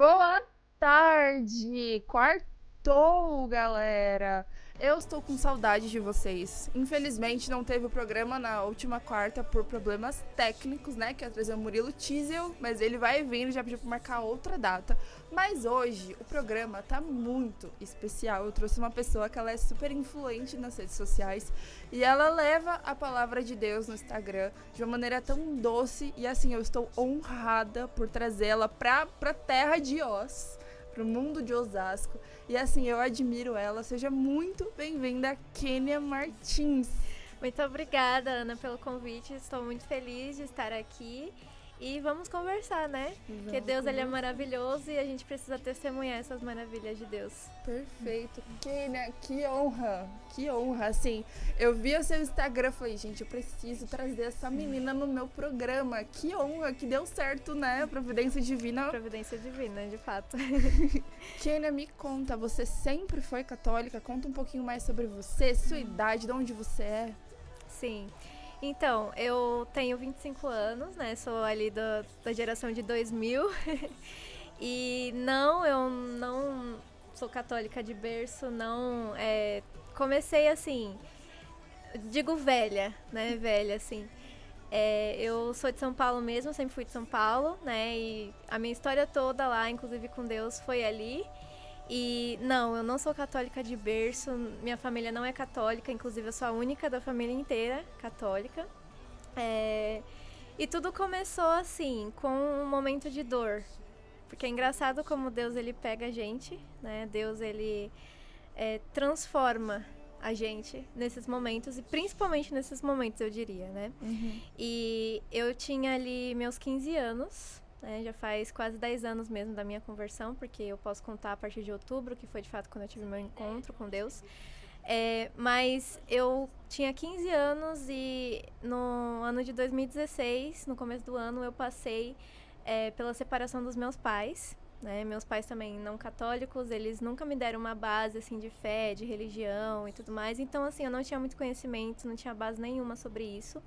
Boa tarde! Quartou, galera! Eu estou com saudade de vocês. Infelizmente não teve o programa na última quarta por problemas técnicos, né? Que ia trazer o Murilo Tisel, mas ele vai vir, já pediu para marcar outra data. Mas hoje o programa tá muito especial. Eu trouxe uma pessoa que ela é super influente nas redes sociais e ela leva a palavra de Deus no Instagram de uma maneira tão doce e assim eu estou honrada por trazê-la pra terra de Oz, pro mundo de Osasco. E assim, eu admiro ela. Seja muito bem-vinda, Kênia Martins. Muito obrigada, Ana, pelo convite. Estou muito feliz de estar aqui. E vamos conversar, né? Porque Deus ele é maravilhoso e a gente precisa testemunhar essas maravilhas de Deus. Perfeito. Kênia, que honra. Que honra. Assim, eu vi o seu Instagram e falei, gente, eu preciso trazer essa menina no meu programa. Que honra, que deu certo, né? Providência divina. Providência divina, de fato. Kênia, me conta, você sempre foi católica? Conta um pouquinho mais sobre você, sua idade, de onde você é. Sim. Então, eu tenho 25 anos, né? Sou ali da geração de 2000. E não, eu não sou católica de berço, não. Comecei assim, digo velha, né? Velha, assim. Eu sou de São Paulo mesmo, sempre fui de São Paulo, né? E a minha história toda lá, inclusive com Deus, foi ali. E não, eu não sou católica de berço, minha família não é católica, inclusive eu sou a única da família inteira católica. E tudo começou assim, com um momento de dor. Porque é engraçado como Deus ele pega a gente, né? Deus ele transforma a gente nesses momentos, e principalmente nesses momentos, eu diria, né? E eu tinha ali meus 15 anos, né? Já faz quase 10 anos mesmo da minha conversão, porque eu posso contar a partir de outubro, que foi de fato quando eu tive meu encontro com Deus. Mas eu tinha 15 anos e no ano de 2016, no começo do ano, eu passei pela separação dos meus pais. Né? Meus pais também não católicos, eles nunca me deram uma base assim de fé, de religião e tudo mais. Então, assim, eu não tinha muito conhecimento, não tinha base nenhuma sobre isso.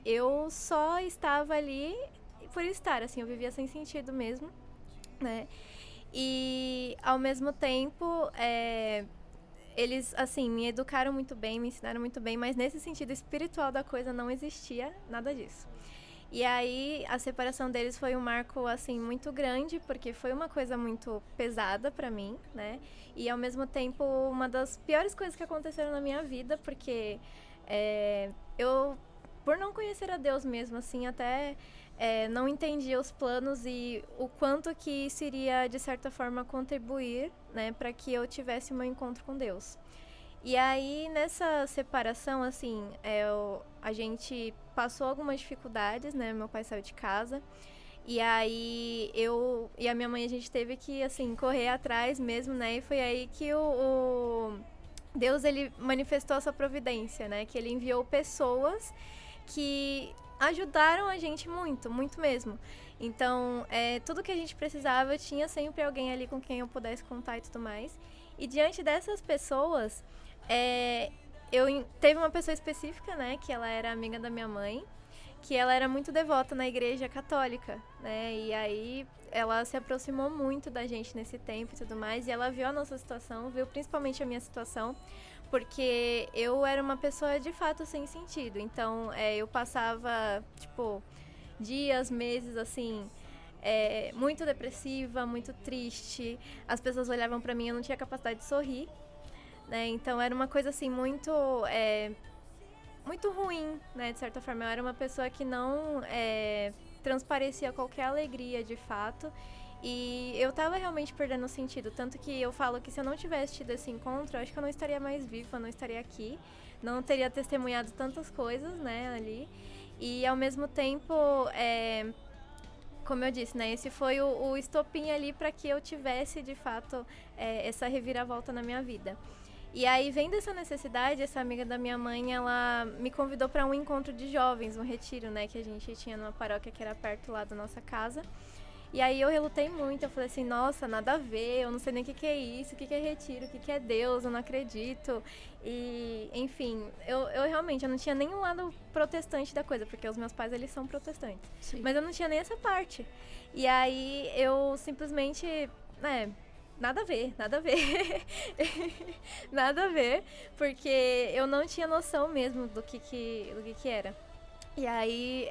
Eu só estava ali por estar, assim, eu vivia sem sentido mesmo, né? E, ao mesmo tempo, eles, assim, me educaram muito bem, me ensinaram muito bem, mas nesse sentido espiritual da coisa não existia nada disso. E aí, a separação deles foi um marco, assim, muito grande, porque foi uma coisa muito pesada pra mim, né? E, ao mesmo tempo, uma das piores coisas que aconteceram na minha vida, porque eu, por não conhecer a Deus mesmo, assim, até não entendia os planos e o quanto que isso iria, de certa forma, contribuir, né, para que eu tivesse o meu encontro com Deus. E aí, nessa separação, assim, a gente passou algumas dificuldades, né? Meu pai saiu de casa. E aí, eu e a minha mãe, a gente teve que, assim, correr atrás mesmo, né? E foi aí que o Deus, ele manifestou a sua providência, né? Que ele enviou pessoas que ajudaram a gente muito, muito mesmo. Então, tudo que a gente precisava, tinha sempre alguém ali com quem eu pudesse contar e tudo mais. E diante dessas pessoas, teve uma pessoa específica, né, que ela era amiga da minha mãe, que ela era muito devota na igreja católica, né, e aí ela se aproximou muito da gente nesse tempo e tudo mais, e ela viu a nossa situação, viu principalmente a minha situação, porque eu era uma pessoa de fato sem sentido, então eu passava, tipo, dias, meses, assim, muito depressiva, muito triste, as pessoas olhavam pra mim, eu não tinha capacidade de sorrir, né? Então era uma coisa assim muito ruim, né? De certa forma, eu era uma pessoa que não transparecia qualquer alegria de fato. E eu tava realmente perdendo o sentido. Tanto que eu falo que se eu não tivesse tido esse encontro, eu acho que eu não estaria mais viva, não estaria aqui. Não teria testemunhado tantas coisas, né, ali. E ao mesmo tempo, como eu disse, né, esse foi o estopim ali para que eu tivesse, de fato, essa reviravolta na minha vida. E aí, vendo essa necessidade, essa amiga da minha mãe, ela me convidou para um encontro de jovens, um retiro, né, que a gente tinha numa paróquia que era perto lá da nossa casa. E aí eu relutei muito, eu falei assim, nossa, nada a ver, eu não sei nem o que é isso, o que é retiro, o que é Deus, eu não acredito. E, enfim, eu realmente, eu não tinha nenhum lado protestante da coisa, porque os meus pais, eles são protestantes. Sim. Mas eu não tinha nem essa parte. E aí eu simplesmente, nada a ver, nada a ver. Nada a ver, porque eu não tinha noção mesmo do que era. E aí,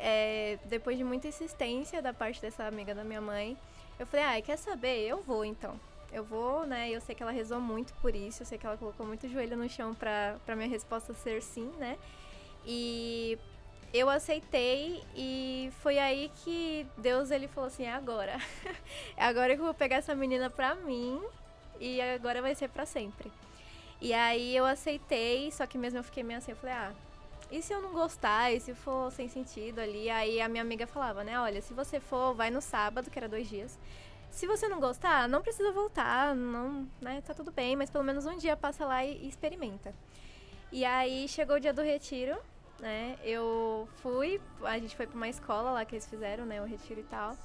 depois de muita insistência da parte dessa amiga da minha mãe, eu falei, quer saber? Eu vou então. Eu vou, né? Eu sei que ela rezou muito por isso, eu sei que ela colocou muito o joelho no chão pra minha resposta ser sim, né? E eu aceitei e foi aí que Deus, ele falou assim, é agora. É agora que eu vou pegar essa menina pra mim e agora vai ser pra sempre. E aí eu aceitei, só que mesmo eu fiquei meio assim, eu falei, e se eu não gostar, e se for sem sentido ali? Aí a minha amiga falava, né, olha, se você for, vai no sábado, que era 2 dias. Se você não gostar, não precisa voltar, não, né, tá tudo bem, mas pelo menos um dia passa lá e experimenta. E aí chegou o dia do retiro, né, eu fui, a gente foi pra uma escola lá que eles fizeram, né, o retiro e tal.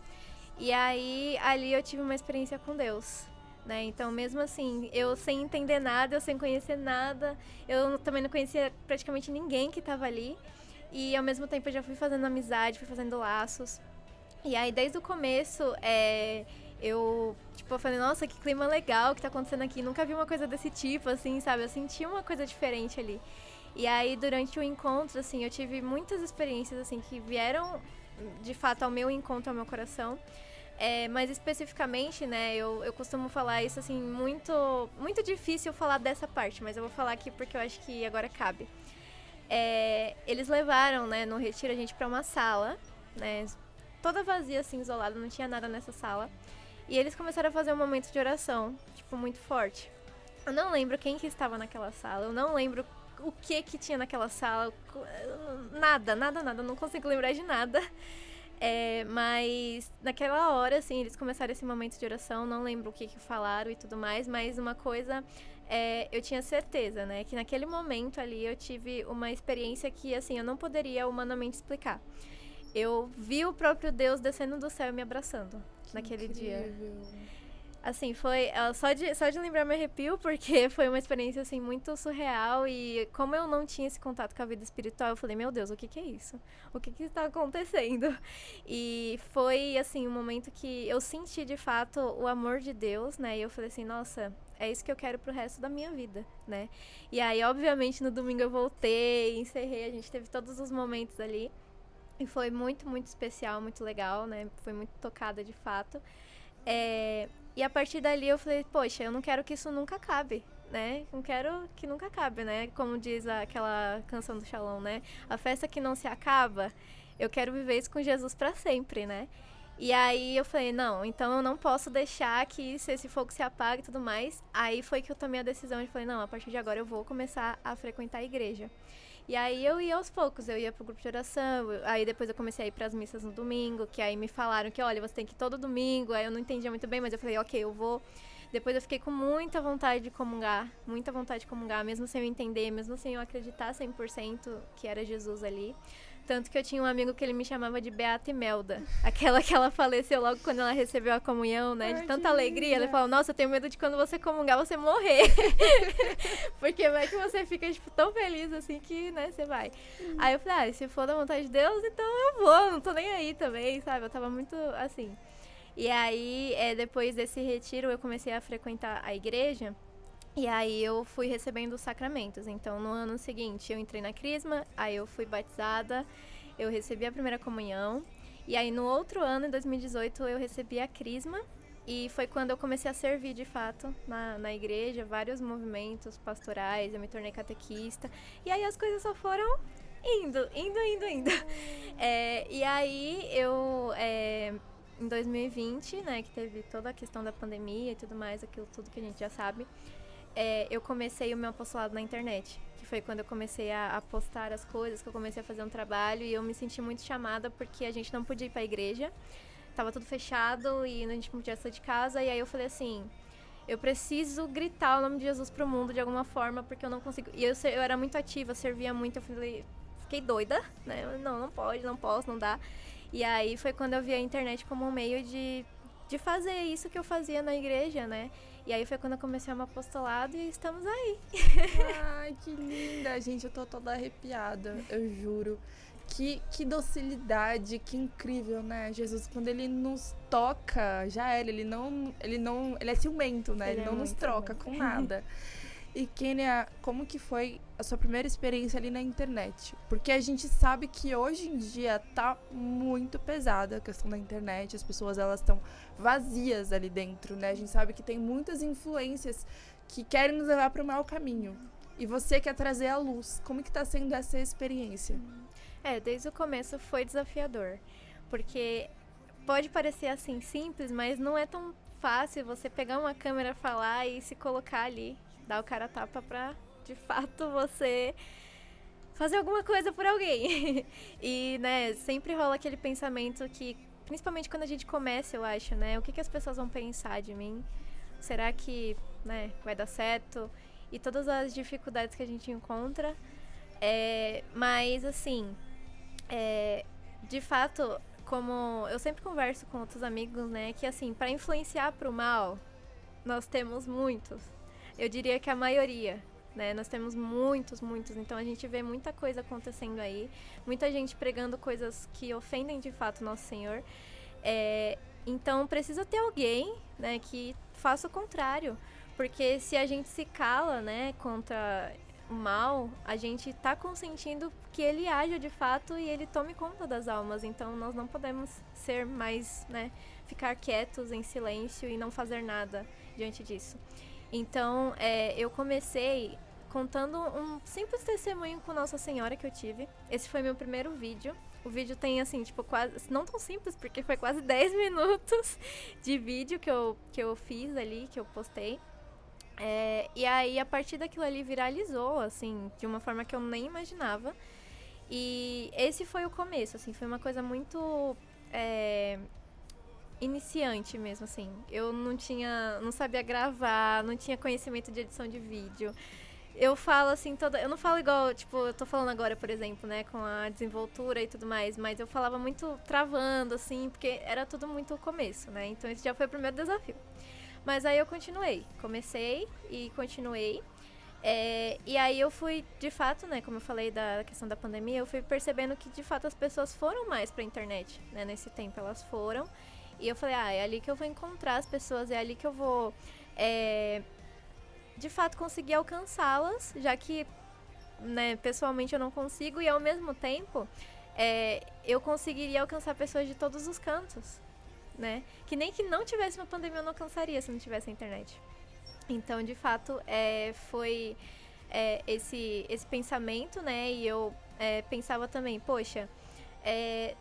E aí, ali eu tive uma experiência com Deus. Né? Então, mesmo assim, eu sem entender nada, eu sem conhecer nada, eu também não conhecia praticamente ninguém que estava ali. E ao mesmo tempo eu já fui fazendo amizade, fui fazendo laços. E aí, desde o começo, eu falei, nossa, que clima legal que tá acontecendo aqui. Nunca vi uma coisa desse tipo, assim, sabe? Eu senti uma coisa diferente ali. E aí, durante o encontro, assim, eu tive muitas experiências, assim, que vieram, de fato, ao meu encontro, ao meu coração. Mas especificamente, né, eu costumo falar isso, assim, muito, muito difícil falar dessa parte, mas eu vou falar aqui porque eu acho que agora cabe. Eles levaram, né, no retiro a gente pra uma sala, né, toda vazia, assim, isolada, não tinha nada nessa sala. E eles começaram a fazer um momento de oração, tipo, muito forte. Eu não lembro quem que estava naquela sala, eu não lembro o que tinha naquela sala, nada, não consigo lembrar de nada. Mas naquela hora, assim, eles começaram esse momento de oração, não lembro o que falaram e tudo mais, mas uma coisa, eu tinha certeza, né, que naquele momento ali eu tive uma experiência que, assim, eu não poderia humanamente explicar. Eu vi o próprio Deus descendo do céu e me abraçando naquele dia. Assim, foi... Só de lembrar me arrepio, porque foi uma experiência, assim, muito surreal. E como eu não tinha esse contato com a vida espiritual, eu falei, meu Deus, o que é isso? O que está acontecendo? E foi, assim, um momento que eu senti, de fato, o amor de Deus, né? E eu falei assim, nossa, é isso que eu quero pro resto da minha vida, né? E aí, obviamente, no domingo eu voltei, encerrei, a gente teve todos os momentos ali. E foi muito, muito especial, muito legal, né? Foi muito tocada, de fato. E a partir dali eu falei, poxa, eu não quero que isso nunca acabe, né? Não quero que nunca acabe, né? Como diz aquela canção do Shalom, né? A festa que não se acaba, eu quero viver isso com Jesus pra sempre, né? E aí eu falei, não, então eu não posso deixar que esse fogo se apague e tudo mais. Aí foi que eu tomei a decisão de falei, não, a partir de agora eu vou começar a frequentar a igreja. E aí eu ia aos poucos, eu ia pro grupo de oração, aí depois eu comecei a ir pras missas no domingo, que aí me falaram que, olha, você tem que ir todo domingo, aí eu não entendia muito bem, mas eu falei, ok, eu vou. Depois eu fiquei com muita vontade de comungar, mesmo sem eu entender, mesmo sem eu acreditar 100% que era Jesus ali. Tanto que eu tinha um amigo que ele me chamava de Beata Imelda. Aquela que ela faleceu logo quando ela recebeu a comunhão, né? De tanta alegria. Ela falou, nossa, eu tenho medo de quando você comungar, você morrer. Porque vai que você fica, tipo, tão feliz assim que, né, você vai. Aí eu falei, se for da vontade de Deus, então eu vou. Não tô nem aí também, sabe? Eu tava muito, assim. E aí, depois desse retiro, eu comecei a frequentar a igreja. E aí eu fui recebendo os sacramentos. Então, no ano seguinte, eu entrei na crisma, aí eu fui batizada, eu recebi a primeira comunhão. E aí, no outro ano, em 2018, eu recebi a crisma. E foi quando eu comecei a servir, de fato, na igreja, vários movimentos pastorais, eu me tornei catequista. E aí, as coisas só foram indo. E aí, eu... em 2020, né, que teve toda a questão da pandemia e tudo mais, aquilo tudo que a gente já sabe, eu comecei o meu apostolado na internet, que foi quando eu comecei a postar as coisas, que eu comecei a fazer um trabalho, e eu me senti muito chamada porque a gente não podia ir pra igreja, tava tudo fechado e a gente não podia sair de casa, e aí eu falei assim, eu preciso gritar o nome de Jesus pro mundo de alguma forma, porque eu não consigo, e eu era muito ativa, servia muito, eu falei, fiquei doida, né, não pode, não posso, não dá. E aí foi quando eu vi a internet como um meio de de fazer isso que eu fazia na igreja, né? E aí foi quando eu comecei o meu apostolado e estamos aí. Ai, que linda. Gente, eu tô toda arrepiada, eu juro. Que docilidade, que incrível, né? Jesus, quando ele nos toca, já era, ele é ciumento, né? Ele Ele é não nos muito troca ciumento. com nada. E Kênia, como que foi a sua primeira experiência ali na internet? Porque a gente sabe que hoje em dia tá muito pesada a questão da internet, as pessoas elas estão vazias ali dentro, né? A gente sabe que tem muitas influências que querem nos levar para o mau caminho. E você quer trazer a luz. Como que tá sendo essa experiência? Desde o começo foi desafiador, porque pode parecer assim simples, mas não é tão fácil você pegar uma câmera, falar e se colocar ali, dar o cara a tapa pra, de fato, você fazer alguma coisa por alguém. E, né, sempre rola aquele pensamento que, principalmente quando a gente começa, eu acho, né, o que as pessoas vão pensar de mim? Será que, né, vai dar certo? E todas as dificuldades que a gente encontra. Mas, assim, de fato, como eu sempre converso com outros amigos, né, que assim, para influenciar pro mal, nós temos muitos. Eu diria que a maioria, né, nós temos muitos, então a gente vê muita coisa acontecendo aí, muita gente pregando coisas que ofendem de fato o nosso Senhor. Então precisa ter alguém, né, que faça o contrário, porque se a gente se cala, né, contra o mal, a gente tá consentindo que ele haja de fato e ele tome conta das almas. Então nós não podemos ser mais, né, ficar quietos em silêncio e não fazer nada diante disso. Então eu comecei contando um simples testemunho com Nossa Senhora que eu tive. Esse foi meu primeiro vídeo. O vídeo tem, assim, tipo, quase... Não tão simples, porque foi quase 10 minutos de vídeo que eu fiz ali, que eu postei. E aí, a partir daquilo ali, viralizou, assim, de uma forma que eu nem imaginava. E esse foi o começo, assim, foi uma coisa muito iniciante mesmo, assim. Eu não sabia gravar, não tinha conhecimento de edição de vídeo. Eu falo assim, eu não falo igual, tipo, eu tô falando agora, por exemplo, né, com a desenvoltura e tudo mais, mas eu falava muito travando, assim, porque era tudo muito o começo, né, então esse já foi o primeiro desafio. Mas aí eu comecei e continuei. E aí eu fui, de fato, né, como eu falei da questão da pandemia, eu fui percebendo que, de fato, as pessoas foram mais pra internet, né, nesse tempo elas foram. E eu falei, é ali que eu vou encontrar as pessoas, é ali que eu vou, de fato, conseguir alcançá-las, já que, né, pessoalmente eu não consigo, e ao mesmo tempo, eu conseguiria alcançar pessoas de todos os cantos, né? Que nem que não tivesse uma pandemia eu não alcançaria se não tivesse a internet. Então, de fato, foi esse pensamento, né? E eu pensava também, poxa,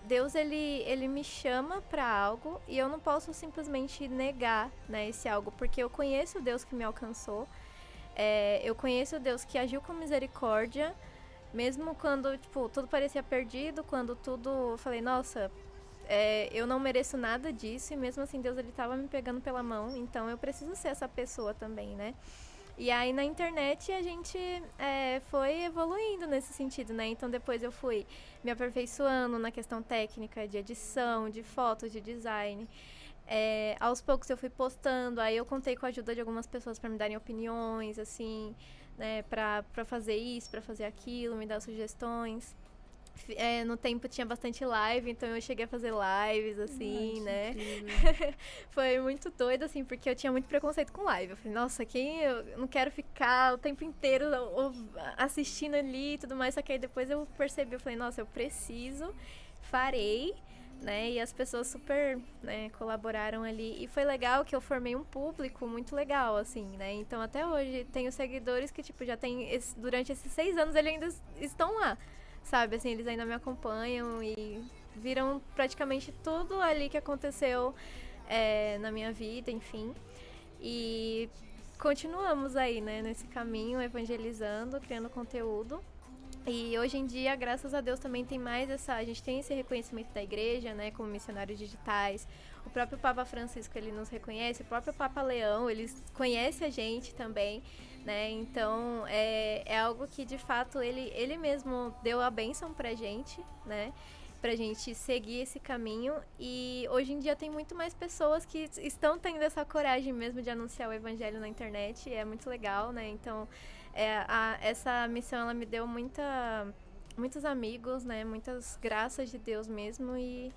Deus ele me chama para algo e eu não posso simplesmente negar, né, esse algo, porque eu conheço o Deus que me alcançou, eu conheço o Deus que agiu com misericórdia, mesmo quando, tipo, tudo parecia perdido, quando tudo, eu falei, nossa, eu não mereço nada disso, e mesmo assim Deus ele tava me pegando pela mão, então eu preciso ser essa pessoa também, né? E aí na internet a gente foi evoluindo nesse sentido, né? Então depois eu fui me aperfeiçoando na questão técnica de edição, de fotos, de design. Aos poucos eu fui postando, aí eu contei com a ajuda de algumas pessoas para me darem opiniões, assim, né? Pra fazer isso, pra fazer aquilo, me dar sugestões. No tempo tinha bastante live, então eu cheguei a fazer lives, assim, Ai, né? incrível. Foi muito doido, assim, porque eu tinha muito preconceito com live. Eu falei, nossa, eu não quero ficar o tempo inteiro assistindo ali e tudo mais. Só que aí depois eu percebi, eu falei, nossa, eu preciso, farei, né? E as pessoas super, né, colaboraram ali. E foi legal que eu formei um público muito legal, assim, né? Então até hoje tenho seguidores que, tipo, já tem, durante esses 6 anos eles ainda estão lá. Sabe, assim, eles ainda me acompanham e viram praticamente tudo ali que aconteceu na minha vida, enfim. E continuamos aí, né, nesse caminho, evangelizando, criando conteúdo. E hoje em dia, graças a Deus, também tem mais a gente tem esse reconhecimento da igreja, né, como missionários digitais. O próprio Papa Francisco, ele nos reconhece, o próprio Papa Leão, ele conhece a gente também, né, então é algo que, de fato, ele mesmo deu a bênção pra gente, né, pra gente seguir esse caminho. E hoje em dia tem muito mais pessoas que estão tendo essa coragem mesmo de anunciar o evangelho na internet. E é muito legal, né? Então, essa missão, ela me deu muitos amigos, né? Muitas graças de Deus mesmo. E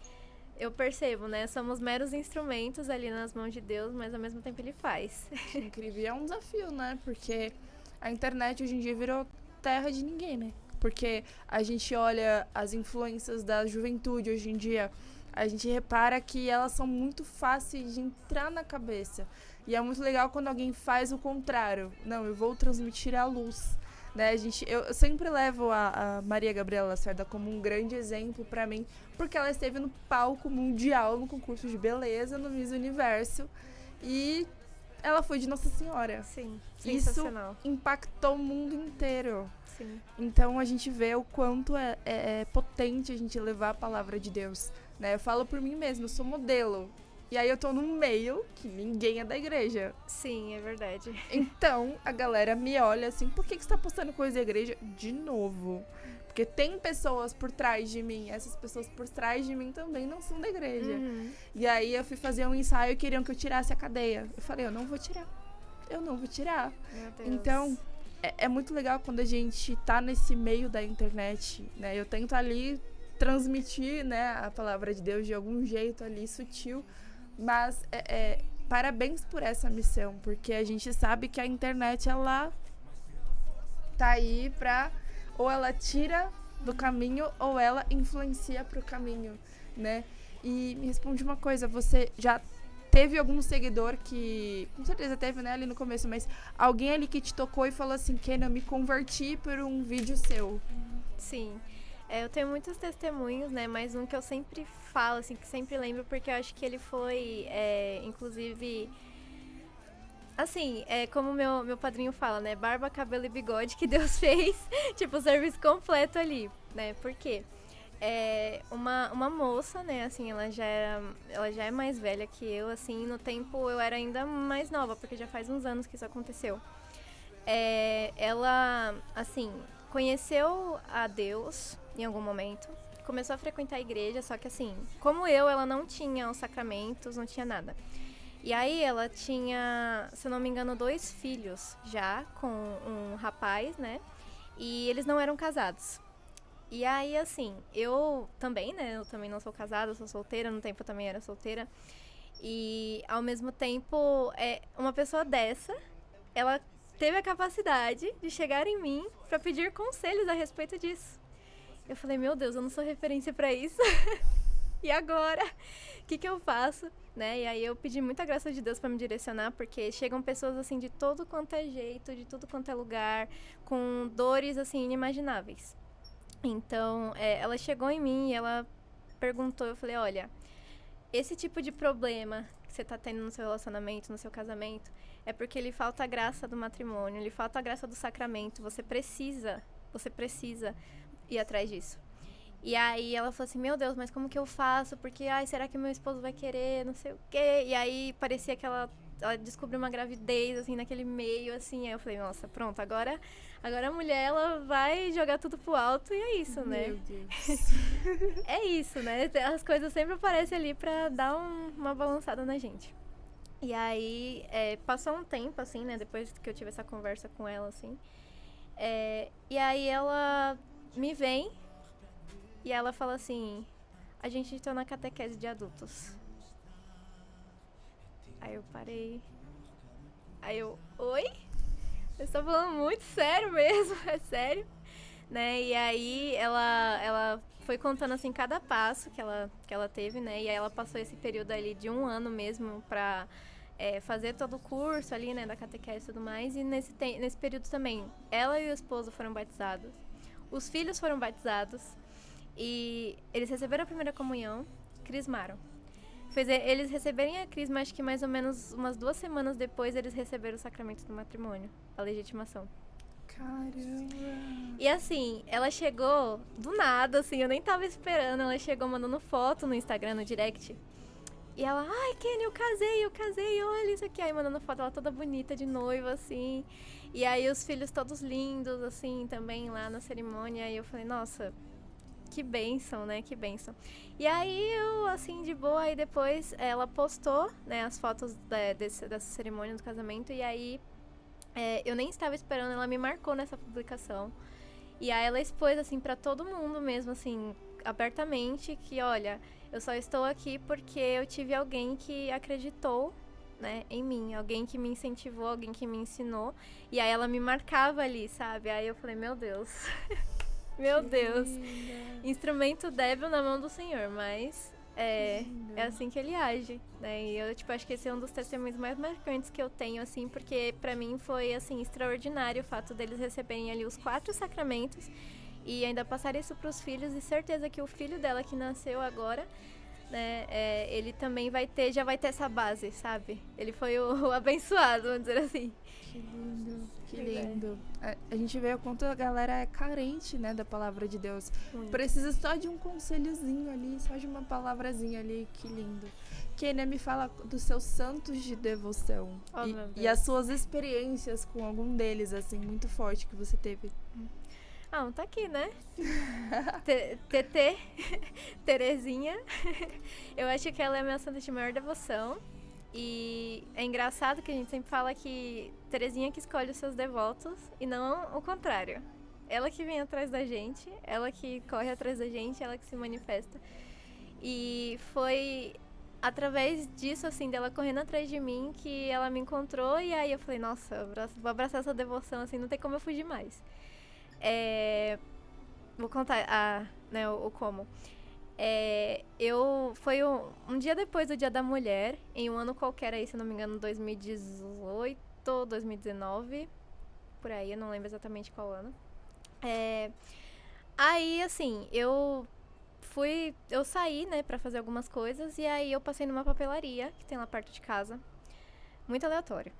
eu percebo, né? Somos meros instrumentos ali nas mãos de Deus, mas ao mesmo tempo Ele faz. Incrível. E é um desafio, né? Porque a internet hoje em dia virou terra de ninguém, né? Porque a gente olha as influências da juventude hoje em dia, a gente repara que elas são muito fáceis de entrar na cabeça. E é muito legal quando alguém faz o contrário. Não, eu vou transmitir a luz. Né, eu sempre levo a Maria Gabriela Lacerda como um grande exemplo pra mim, porque ela esteve no palco mundial no concurso de beleza no Miss Universo e ela foi de Nossa Senhora. Sim, sensacional. Isso impactou o mundo inteiro. Sim. Então a gente vê o quanto é potente a gente levar a palavra de Deus. Né? Eu falo por mim mesma, eu sou modelo. E aí eu tô num meio que ninguém é da igreja. Sim, é verdade. Então, a galera me olha assim, por que você tá postando coisa da igreja de novo? Porque tem pessoas por trás de mim, essas pessoas por trás de mim também não são da igreja. E aí eu fui fazer um ensaio e queriam que eu tirasse a cadeia. Eu falei, eu não vou tirar. Meu Deus. Então, é muito legal quando a gente tá nesse meio da internet, né? Eu tento ali transmitir, né, a palavra de Deus de algum jeito ali sutil. Mas parabéns por essa missão, porque a gente sabe que a internet, ela tá aí pra... ou ela tira do caminho, ou ela influencia pro caminho, né? E me responde uma coisa, você já teve algum seguidor que... com certeza teve, né, ali no começo, mas alguém ali que te tocou e falou assim, Kênia, eu me converti por um vídeo seu. Sim. Eu tenho muitos testemunhos, né? Mas um que eu sempre falo, assim, que sempre lembro, porque eu acho que ele foi, inclusive... Assim, como meu padrinho fala, né? Barba, cabelo e bigode que Deus fez. Tipo, o serviço completo ali, né? Por quê? Uma moça, né? Assim, ela já é mais velha que eu, assim. No tempo, eu era ainda mais nova, porque já faz uns anos que isso aconteceu. Ela, assim, conheceu a Deus em algum momento, começou a frequentar a igreja, só que assim, como ela não tinha os sacramentos, não tinha nada. E aí ela tinha, se eu não me engano, 2 filhos já com um rapaz, né? E eles não eram casados. E aí, assim, eu também, né? Eu também não sou casada, eu sou solteira, no tempo eu também era solteira. E ao mesmo tempo, uma pessoa dessa, ela teve a capacidade de chegar em mim pra pedir conselhos a respeito disso. Eu falei, meu Deus, eu não sou referência pra isso. E agora? O que eu faço? Né? E aí eu pedi muita graça de Deus pra me direcionar, porque chegam pessoas assim de todo quanto é jeito, de tudo quanto é lugar, com dores assim inimagináveis. Então, ela chegou em mim e ela perguntou, eu falei, olha, esse tipo de problema que você tá tendo no seu relacionamento, no seu casamento, é porque lhe falta a graça do matrimônio, lhe falta a graça do sacramento, você precisa ir atrás disso. E aí ela falou assim, meu Deus, mas como que eu faço? Porque, será que meu esposo vai querer, não sei o quê? E aí parecia que ela descobriu uma gravidez, assim, naquele meio, assim. Aí eu falei, nossa, pronto, agora a mulher, ela vai jogar tudo pro alto e é isso, né? Meu Deus. É isso, né? As coisas sempre aparecem ali pra dar uma balançada na gente. E aí, passou um tempo, assim, né? Depois que eu tive essa conversa com ela, assim. E aí ela me vem e ela fala assim, a gente tá na catequese de adultos. Aí eu parei. Aí eu, oi? Você tá falando muito sério mesmo? É sério? Né? E aí ela foi contando assim cada passo que ela teve, né? E aí ela passou esse período ali de 1 ano mesmo pra fazer todo o curso ali, né? Da catequese e tudo mais. E nesse período também, ela e o esposo foram batizados. Os filhos foram batizados. E eles receberam a primeira comunhão, crismaram. Eles receberem a crisma, acho que mais ou menos umas 2 semanas depois, eles receberam o sacramento do matrimônio, a legitimação. Caramba! E assim, ela chegou do nada, assim, eu nem tava esperando. Ela chegou mandando foto no Instagram, no direct. E ela, ai, Kênia, eu casei, olha isso aqui. Aí mandando foto, ela toda bonita de noiva, assim. E aí os filhos todos lindos, assim, também lá na cerimônia. Aí eu falei, nossa, Que bênção, né? Que bênção. E aí eu, assim, de boa, aí depois ela postou, né, as fotos dessa cerimônia do casamento, e aí eu nem estava esperando, ela me marcou nessa publicação. E aí ela expôs, assim, pra todo mundo mesmo, assim, abertamente, que, olha, eu só estou aqui porque eu tive alguém que acreditou, né, em mim, alguém que me incentivou, alguém que me ensinou. E aí ela me marcava ali, sabe? Aí eu falei, meu Deus, meu Deus, instrumento débil na mão do Senhor, mas é assim que ele age, né? E eu, tipo, acho que esse é um dos testemunhos mais marcantes que eu tenho, assim, porque pra mim foi, assim, extraordinário o fato deles receberem ali os 4 sacramentos e ainda passar isso pros filhos, e certeza que o filho dela que nasceu agora, né, ele também já vai ter essa base, sabe? Ele foi o abençoado, vamos dizer assim. Que lindo, que lindo. A gente vê o quanto a galera é carente, né, da palavra de Deus. Muito. Precisa só de um conselhozinho ali, só de uma palavrazinha ali, que lindo. Kênia, me fala dos seus santos de devoção e as suas experiências com algum deles, assim, muito forte que você teve. Ah, tá aqui, né? TT, Terezinha. Eu acho que ela é a minha santa de maior devoção. E é engraçado que a gente sempre fala que Terezinha que escolhe os seus devotos e não o contrário. Ela que vem atrás da gente, ela que corre atrás da gente, ela que se manifesta. E foi através disso, assim, dela correndo atrás de mim, que ela me encontrou. E aí eu falei, nossa, vou abraçar essa devoção, assim, não tem como eu fugir mais. Vou contar né, o como. Foi um dia depois do Dia da Mulher, em um ano qualquer aí, se não me engano, 2018, 2019, por aí, eu não lembro exatamente qual ano. Aí, assim, eu saí, né, pra fazer algumas coisas, e aí eu passei numa papelaria, que tem lá perto de casa, muito aleatório.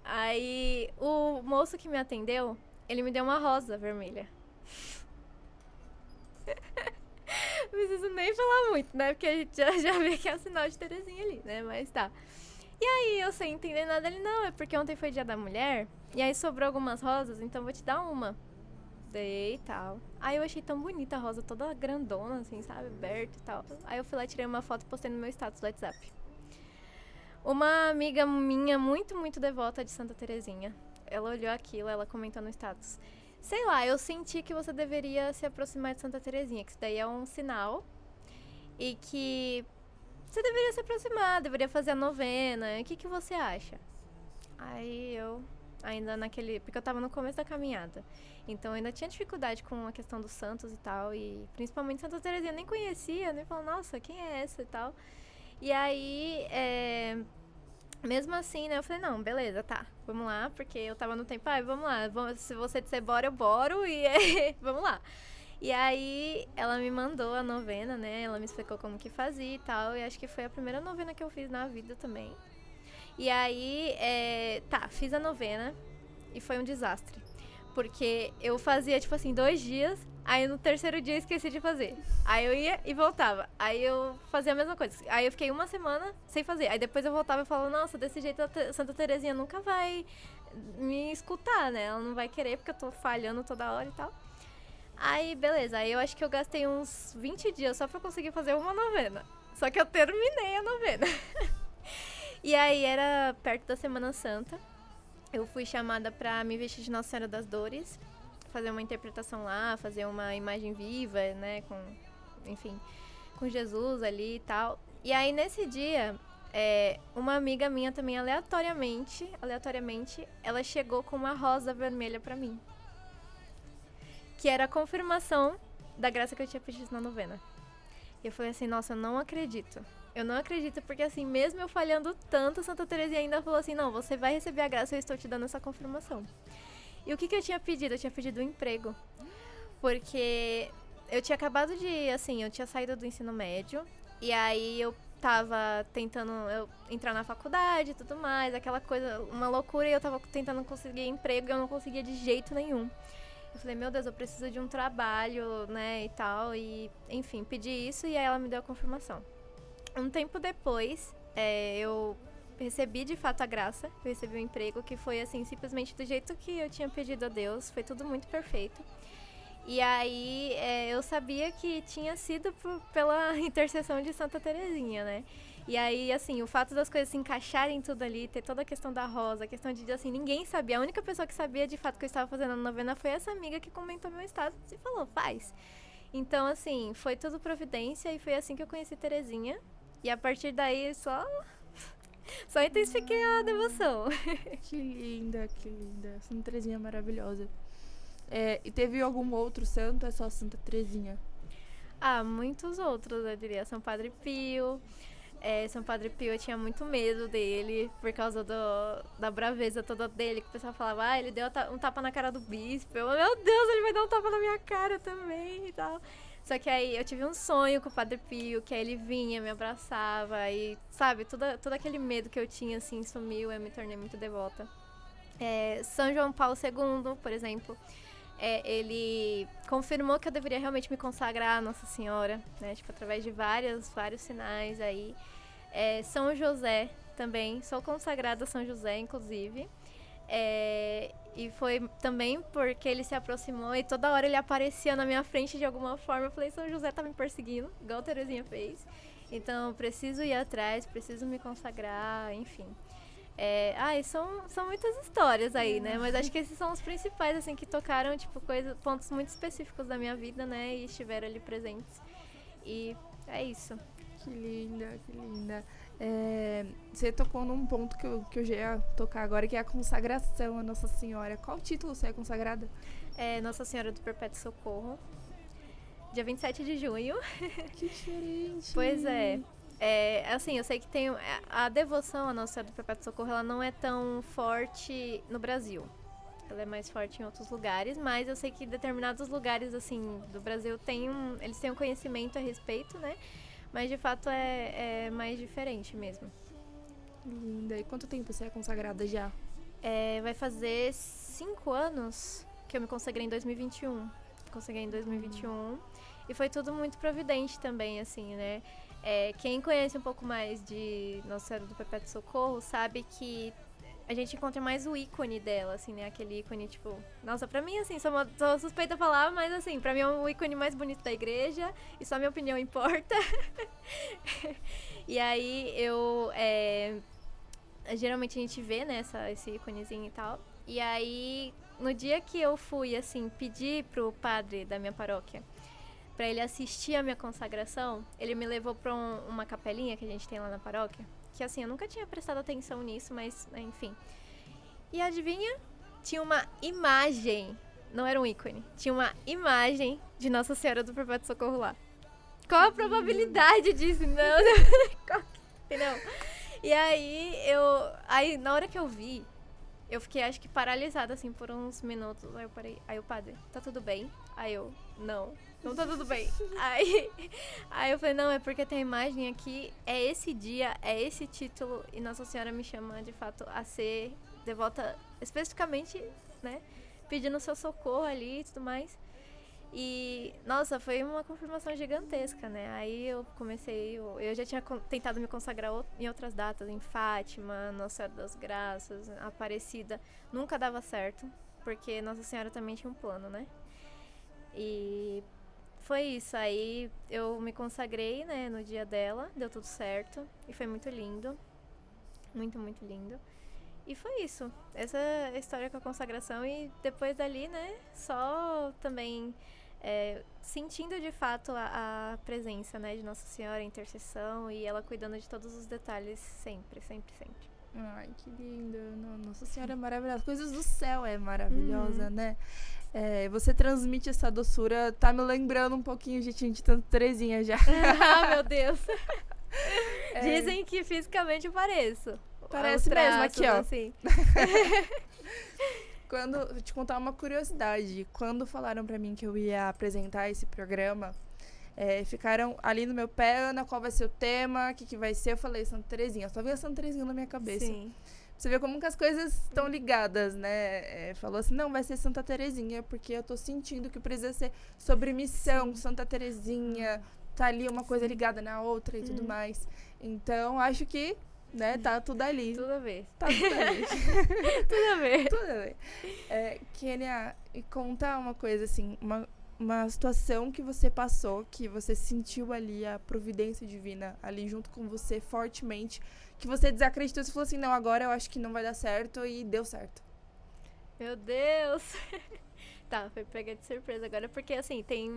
Aí, o moço que me atendeu, ele me deu uma rosa vermelha. Não preciso nem falar muito, né? Porque a gente já vê que é o sinal de Terezinha ali, né? Mas tá. E aí, eu sem entender nada, ele, não, é porque ontem foi Dia da Mulher, e aí sobrou algumas rosas, então vou te dar uma. Dei e tal. Aí eu achei tão bonita a rosa, toda grandona, assim, sabe? Aberta e tal. Aí eu fui lá, tirei uma foto e postei no meu status do WhatsApp. Uma amiga minha, muito, muito devota de Santa Terezinha, ela olhou aquilo, ela comentou no status: sei lá, eu senti que você deveria se aproximar de Santa Terezinha, que isso daí é um sinal e que você deveria se aproximar, deveria fazer a novena. O que você acha? Aí eu, ainda porque eu tava no começo da caminhada, então eu ainda tinha dificuldade com a questão dos santos e tal, e principalmente Santa Terezinha eu nem conhecia, nem falava, nossa, quem é essa e tal. E aí, mesmo assim, né, eu falei, não, beleza, tá, vamos lá, porque eu tava no tempo, vamos lá, se você disser bora, eu boro, e vamos lá. E aí, ela me mandou a novena, né, ela me explicou como que fazia e tal, e acho que foi a primeira novena que eu fiz na vida também. E aí, fiz a novena, e foi um desastre, porque eu fazia, tipo assim, 2 dias, aí no terceiro dia eu esqueci de fazer. Aí eu ia e voltava. Aí eu fazia a mesma coisa. Aí eu fiquei uma semana sem fazer. Aí depois eu voltava e falava, nossa, desse jeito a Santa Terezinha nunca vai me escutar, né? Ela não vai querer porque eu tô falhando toda hora e tal. Aí, beleza. Aí eu acho que eu gastei uns 20 dias só pra conseguir fazer uma novena. Só que eu terminei a novena. E aí era perto da Semana Santa. Eu fui chamada pra me vestir de Nossa Senhora das Dores, fazer uma interpretação lá, fazer uma imagem viva, né, com Jesus ali e tal. E aí nesse dia, uma amiga minha também, aleatoriamente, ela chegou com uma rosa vermelha pra mim, que era a confirmação da graça que eu tinha pedido na novena. E eu falei assim, nossa, eu não acredito. Eu não acredito, porque assim, mesmo eu falhando tanto, Santa Terezinha ainda falou assim, não, você vai receber a graça, eu estou te dando essa confirmação. E o que eu tinha pedido? Eu tinha pedido um emprego. Porque eu tinha acabado eu tinha saído do ensino médio, e aí eu tava tentando entrar na faculdade e tudo mais, aquela coisa, uma loucura, e eu tava tentando conseguir emprego e eu não conseguia de jeito nenhum. Eu falei, meu Deus, eu preciso de um trabalho, né, e tal, e enfim, pedi isso e aí ela me deu a confirmação. Um tempo depois, eu recebi de fato a graça, eu recebi um emprego que foi assim, simplesmente do jeito que eu tinha pedido a Deus, foi tudo muito perfeito. E aí eu sabia que tinha sido pela intercessão de Santa Terezinha, né? E aí, assim, o fato das coisas se encaixarem tudo ali, ter toda a questão da rosa, a questão de, assim, ninguém sabia. A única pessoa que sabia de fato que eu estava fazendo a novena foi essa amiga que comentou meu status e falou, faz. Então, assim, foi tudo providência e foi assim que eu conheci Terezinha. E a partir daí, só intensifiquei a devoção. Que linda, que linda. Santa Terezinha é maravilhosa. E teve algum outro santo ou é só Santa Terezinha? Ah, muitos outros, eu diria. São Padre Pio. São Padre Pio, eu tinha muito medo dele por causa da braveza toda dele, que o pessoal falava, ele deu um tapa na cara do bispo. Eu, meu Deus, ele vai dar um tapa na minha cara também e tal. Só que aí eu tive um sonho com o Padre Pio, que aí ele vinha, me abraçava e, sabe, todo aquele medo que eu tinha, assim, sumiu, eu me tornei muito devota. São João Paulo II, por exemplo, ele confirmou que eu deveria realmente me consagrar a Nossa Senhora, né, tipo, através de vários sinais aí. São José também, sou consagrada a São José, inclusive. E foi também porque ele se aproximou e toda hora ele aparecia na minha frente de alguma forma. Eu falei, São José tá me perseguindo, igual a Terezinha fez. Então, preciso ir atrás, preciso me consagrar, enfim. São muitas histórias aí, né? Mas acho que esses são os principais, assim, que tocaram, tipo, pontos muito específicos da minha vida, né? E estiveram ali presentes. E é isso. Que linda, que linda. Você tocou num ponto que eu já ia tocar agora, que é a consagração a Nossa Senhora. Qual título você é consagrada? Nossa Senhora do Perpétuo Socorro. Dia 27 de junho. Que diferente. Pois é. Assim, eu sei que tem a devoção à Nossa Senhora do Perpétuo Socorro, ela não é tão forte no Brasil. Ela é mais forte em outros lugares, mas eu sei que determinados lugares, assim, do Brasil eles têm um conhecimento a respeito, né? Mas, de fato, é mais diferente mesmo. Linda. E quanto tempo você é consagrada já? Vai fazer 5 anos que eu me consagrei em 2021. Consagrei em 2021. E foi tudo muito providente também, assim, né? Quem conhece um pouco mais de Nossa Senhora do Perpétuo Socorro sabe que a gente encontra mais o ícone dela, assim, né? Aquele ícone, tipo... Nossa, pra mim, assim, sou suspeita a falar, mas, assim, pra mim é o ícone mais bonito da igreja e só minha opinião importa. E aí, geralmente a gente vê, né, esse íconezinho e tal. E aí, no dia que eu fui, assim, pedir pro padre da minha paróquia pra ele assistir a minha consagração, ele me levou pra uma capelinha que a gente tem lá na paróquia. Que assim, eu nunca tinha prestado atenção nisso, mas enfim. E adivinha? Tinha uma imagem, não era um ícone, tinha uma imagem de Nossa Senhora do Perpétuo Socorro lá. Qual a probabilidade disso? Não, entendeu? E aí na hora que eu vi, eu fiquei, acho que paralisada, assim, por uns minutos. Aí eu parei, aí o padre, tá tudo bem? Aí eu, não tá tudo bem. Aí eu falei, não, é porque tem a imagem aqui, é esse dia, é esse título, e Nossa Senhora me chama, de fato, a ser devota, especificamente, né, pedindo seu socorro ali e tudo mais. E, nossa, foi uma confirmação gigantesca, né? Aí eu comecei, eu já tinha tentado me consagrar em outras datas, em Fátima, Nossa Senhora das Graças, Aparecida. Nunca dava certo, porque Nossa Senhora também tinha um plano, né? E foi isso, aí eu me consagrei, né, no dia dela, deu tudo certo, e foi muito lindo, muito, muito lindo. E foi isso, essa é a história com a consagração, e depois dali, né, só também sentindo de fato a presença, né, de Nossa Senhora, a intercessão, e ela cuidando de todos os detalhes, sempre, sempre, sempre. Ai, que lindo. Nossa Senhora é maravilhosa. Coisas do céu é maravilhosa, né? Você transmite essa doçura. Tá me lembrando um pouquinho de Santa Terezinha já. Ah, meu Deus. Dizem que fisicamente eu pareço. Parece mesmo, aqui, ó. Assim. Vou te contar uma curiosidade. Quando falaram pra mim que eu ia apresentar esse programa, ficaram ali no meu pé, Ana, qual vai ser o tema, o que vai ser? Eu falei Santa Terezinha, só veio a Santa Terezinha na minha cabeça. Sim. Você vê como que as coisas estão ligadas, né? Falou assim, não, vai ser Santa Terezinha, porque eu tô sentindo que precisa ser sobre missão, Santa Terezinha, tá ali uma coisa ligada na outra e tudo mais. Então, acho que, né, tá tudo ali. Tudo a ver. Tá tudo ali. Tudo a ver. Tudo a ver. Kênia, e conta uma coisa, assim, uma situação que você passou, que você sentiu ali a providência divina ali junto com você fortemente, que você desacreditou e falou assim, não, agora eu acho que não vai dar certo e deu certo? Meu Deus! Tá, foi pega de surpresa agora, porque assim, tem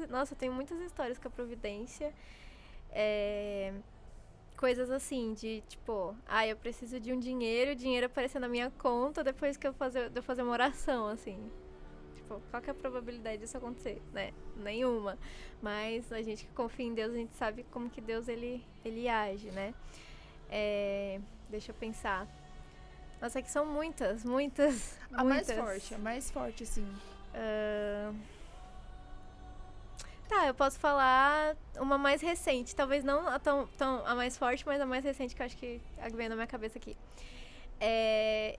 nossa, tem muitas histórias com a Providência. Coisas assim, de tipo, eu preciso de um dinheiro, o dinheiro aparecer na minha conta depois que de eu fazer uma oração, assim. Tipo, qual que é a probabilidade disso acontecer, né? Nenhuma. Mas a gente que confia em Deus, a gente sabe como que Deus, ele age, né? Deixa eu pensar. Nossa, é que são muitas. A mais forte, assim. Tá, eu posso falar uma mais recente. Talvez não a mais forte, mas a mais recente que eu acho que vem na minha cabeça aqui.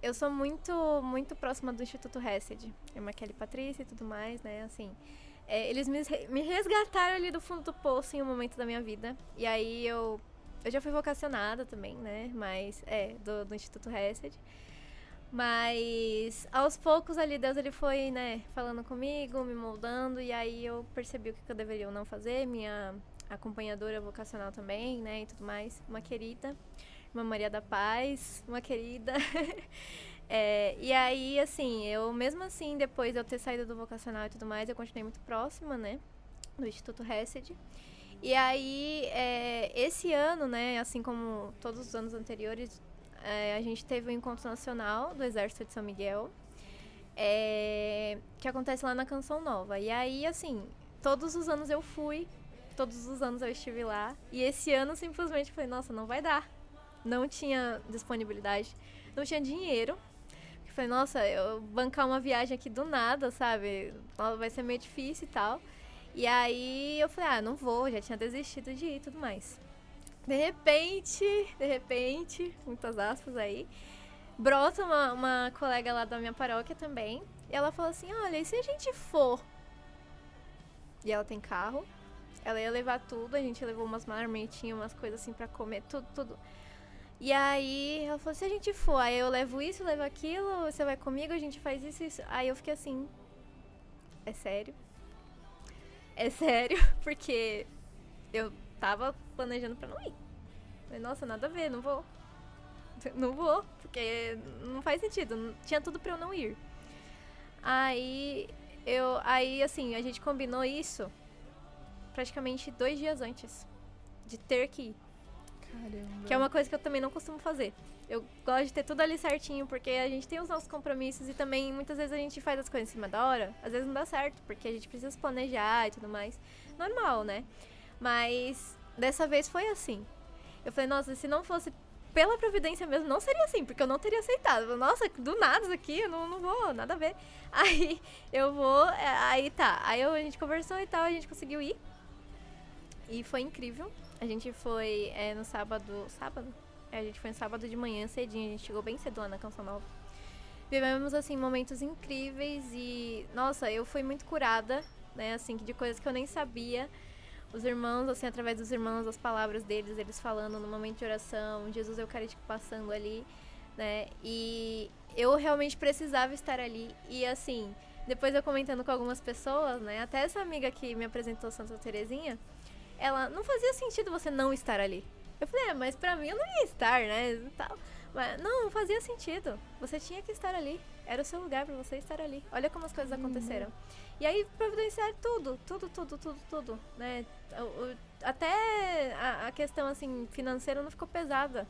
Eu sou muito próxima do Instituto Hesed. Irmã Kelly Patrícia e tudo mais, né? Assim, eles me resgataram ali do fundo do poço em um momento da minha vida. E aí eu já fui vocacionada também, né? Mas, do Instituto Hesed. Mas, aos poucos ali, Deus, ele foi, né, falando comigo, me moldando. E aí eu percebi o que eu deveria ou não fazer. Minha acompanhadora vocacional também, né, e tudo mais. Uma querida, Irmã Maria da Paz, uma querida. E aí, assim, eu mesmo assim, depois de eu ter saído do vocacional e tudo mais, eu continuei muito próxima, né, do Instituto Hesed. E aí, esse ano, né, assim como todos os anos anteriores, a gente teve um encontro nacional do Exército de São Miguel, que acontece lá na Canção Nova. E aí, assim, todos os anos eu fui, todos os anos eu estive lá. E esse ano, simplesmente, eu falei, nossa, não vai dar. Não tinha disponibilidade, não tinha dinheiro. Eu falei, nossa, eu bancar uma viagem aqui do nada, sabe? Vai ser meio difícil e tal. E aí eu falei, não vou, já tinha desistido de ir e tudo mais. De repente, muitas aspas aí, brota uma colega lá da minha paróquia também. E ela falou assim, olha, e se a gente for? E ela tem carro, ela ia levar tudo, a gente levou umas marmitinhas, umas coisas assim pra comer, tudo. E aí ela falou, se a gente for, aí eu levo isso, levo aquilo, você vai comigo, a gente faz isso. Aí eu fiquei assim, é sério? É sério, porque eu tava planejando pra não ir. Falei, nossa, nada a ver, não vou. Não vou, porque não faz sentido. Tinha tudo pra eu não ir. Aí, assim, a gente combinou isso praticamente 2 dias antes de ter que ir. Caramba. Que é uma coisa que eu também não costumo fazer. Eu gosto de ter tudo ali certinho, porque a gente tem os nossos compromissos e também muitas vezes a gente faz as coisas em cima da hora. Às vezes não dá certo, porque a gente precisa se planejar e tudo mais. Normal, né? Mas dessa vez foi assim. Eu falei, nossa, se não fosse pela providência mesmo, não seria assim, porque eu não teria aceitado. Nossa, do nada isso aqui, eu não vou, nada a ver. Aí eu vou, aí tá. Aí a gente conversou e tal, a gente conseguiu ir. E foi incrível. A gente foi no sábado. A gente foi no sábado de manhã, cedinho. A gente chegou bem cedo lá na Canção Nova. Vivemos, assim, momentos incríveis e... Nossa, eu fui muito curada, né? Assim, de coisas que eu nem sabia. Os irmãos, assim, através dos irmãos, as palavras deles, eles falando no momento de oração. Jesus Eucarístico passando ali, né? E eu realmente precisava estar ali. E, assim, depois eu comentando com algumas pessoas, né? Até essa amiga que me apresentou Santa Terezinha, ela, não fazia sentido você não estar ali. Eu falei, mas pra mim eu não ia estar, né, tal. Mas não fazia sentido. Você tinha que estar ali. Era o seu lugar pra você estar ali. Olha como as coisas aconteceram. E aí providenciar tudo, né. Até a questão, assim, financeira não ficou pesada.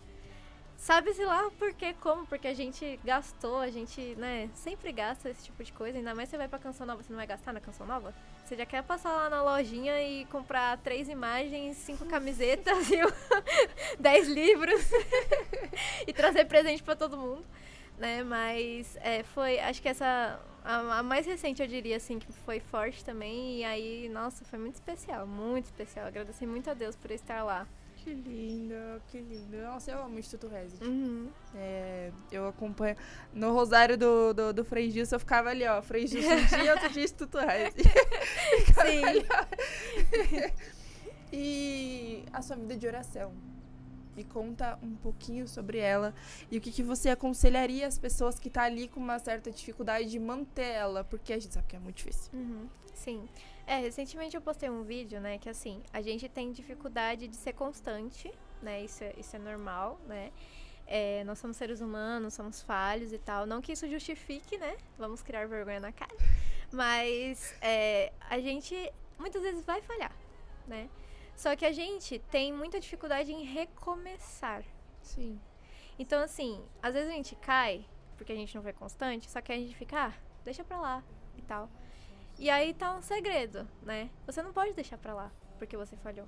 Sabe-se lá por quê, como, porque a gente gastou, a gente, né, sempre gasta esse tipo de coisa. Ainda mais você vai pra Canção Nova, você não vai gastar na Canção Nova? Você já quer passar lá na lojinha e comprar 3 imagens, 5 camisetas e 10 livros e trazer presente pra todo mundo, né? Mas foi, acho que essa, a mais recente, eu diria, assim, que foi forte também. E aí, nossa, foi muito especial, muito especial. Agradeci muito a Deus por estar lá. Que lindo, que lindo. Nossa, eu amo o Instituto Hesed. Uhum. Eu acompanho. No rosário do Frei Gilson, eu ficava ali, ó. Frei Gilson um dia, outro dia Instituto Hesed. Sim. E a sua vida de oração? Me conta um pouquinho sobre ela e o que você aconselharia as pessoas que tá ali com uma certa dificuldade de manter ela, porque a gente sabe que é muito difícil. Sim. Recentemente eu postei um vídeo, né, que assim, a gente tem dificuldade de ser constante, né, isso é normal, né, nós somos seres humanos, somos falhos e tal, não que isso justifique, né, vamos criar vergonha na cara, mas a gente muitas vezes vai falhar, né, só que a gente tem muita dificuldade em recomeçar. Sim. Então assim, às vezes a gente cai, porque a gente não foi constante, só que a gente fica, deixa pra lá e tal. E aí tá um segredo, né? Você não pode deixar pra lá, porque você falhou,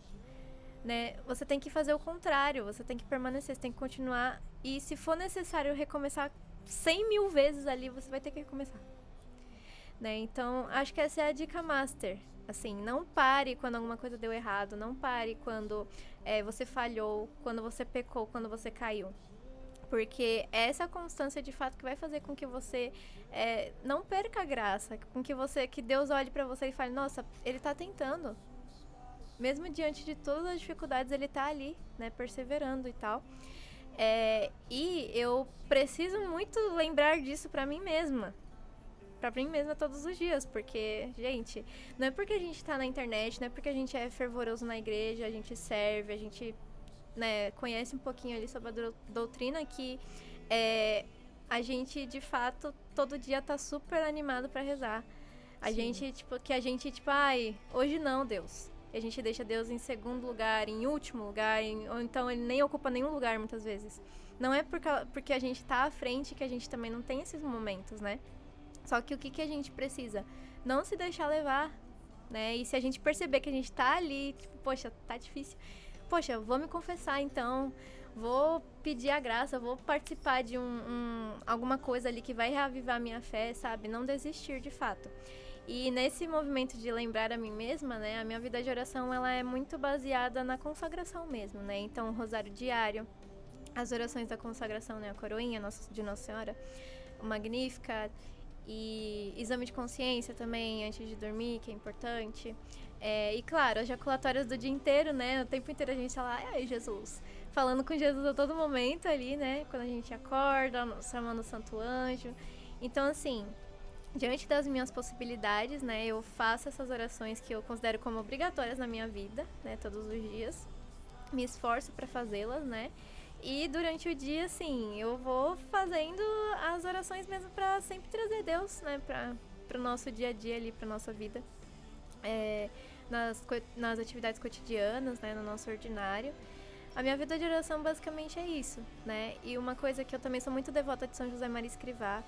né? Você tem que fazer o contrário, você tem que permanecer, você tem que continuar. E se for necessário recomeçar 100 mil vezes ali, você vai ter que recomeçar, né? Então, acho que essa é a dica master. Assim, não pare quando alguma coisa deu errado, não pare quando você falhou, quando você pecou, quando você caiu. Porque é essa constância de fato que vai fazer com que você não perca a graça, com que Deus olhe pra você e fale, nossa, ele tá tentando. Mesmo diante de todas as dificuldades, ele tá ali, né, perseverando e tal. E eu preciso muito lembrar disso pra mim mesma. Pra mim mesma todos os dias, porque, gente, não é porque a gente tá na internet, não é porque a gente é fervoroso na igreja, a gente serve, a gente... né, conhece um pouquinho ali sobre a doutrina, que a gente, de fato, todo dia tá super animado pra rezar. A gente, ai, hoje não, Deus. E a gente deixa Deus em segundo lugar, em último lugar, ou então ele nem ocupa nenhum lugar, muitas vezes. Não é porque a gente tá à frente que a gente também não tem esses momentos, né? Só que o que a gente precisa? Não se deixar levar, né? E se a gente perceber que a gente tá ali, tipo, poxa, tá difícil... Poxa, vou me confessar então, vou pedir a graça, vou participar de alguma coisa ali que vai reavivar a minha fé, sabe? Não desistir de fato. E nesse movimento de lembrar a mim mesma, né? A minha vida de oração, ela é muito baseada na consagração mesmo, né? Então, o rosário diário, as orações da consagração, né? A coroinha de Nossa Senhora, o Magnífica, e exame de consciência também, antes de dormir, que é importante. E claro, as jaculatórias do dia inteiro, né? O tempo inteiro a gente tá lá, ai Jesus, falando com Jesus a todo momento ali, né? Quando a gente acorda, chamando o Santo Anjo. Então, assim, diante das minhas possibilidades, né? Eu faço essas orações que eu considero como obrigatórias na minha vida, né? Todos os dias. Me esforço pra fazê-las, né? E durante o dia, assim, eu vou fazendo as orações mesmo pra sempre trazer Deus, né? Pro nosso dia a dia ali, pra nossa vida. Nas atividades cotidianas, né, no nosso ordinário. A minha vida de oração basicamente é isso, né? E uma coisa que eu também sou muito devota de São José Maria Escrivá,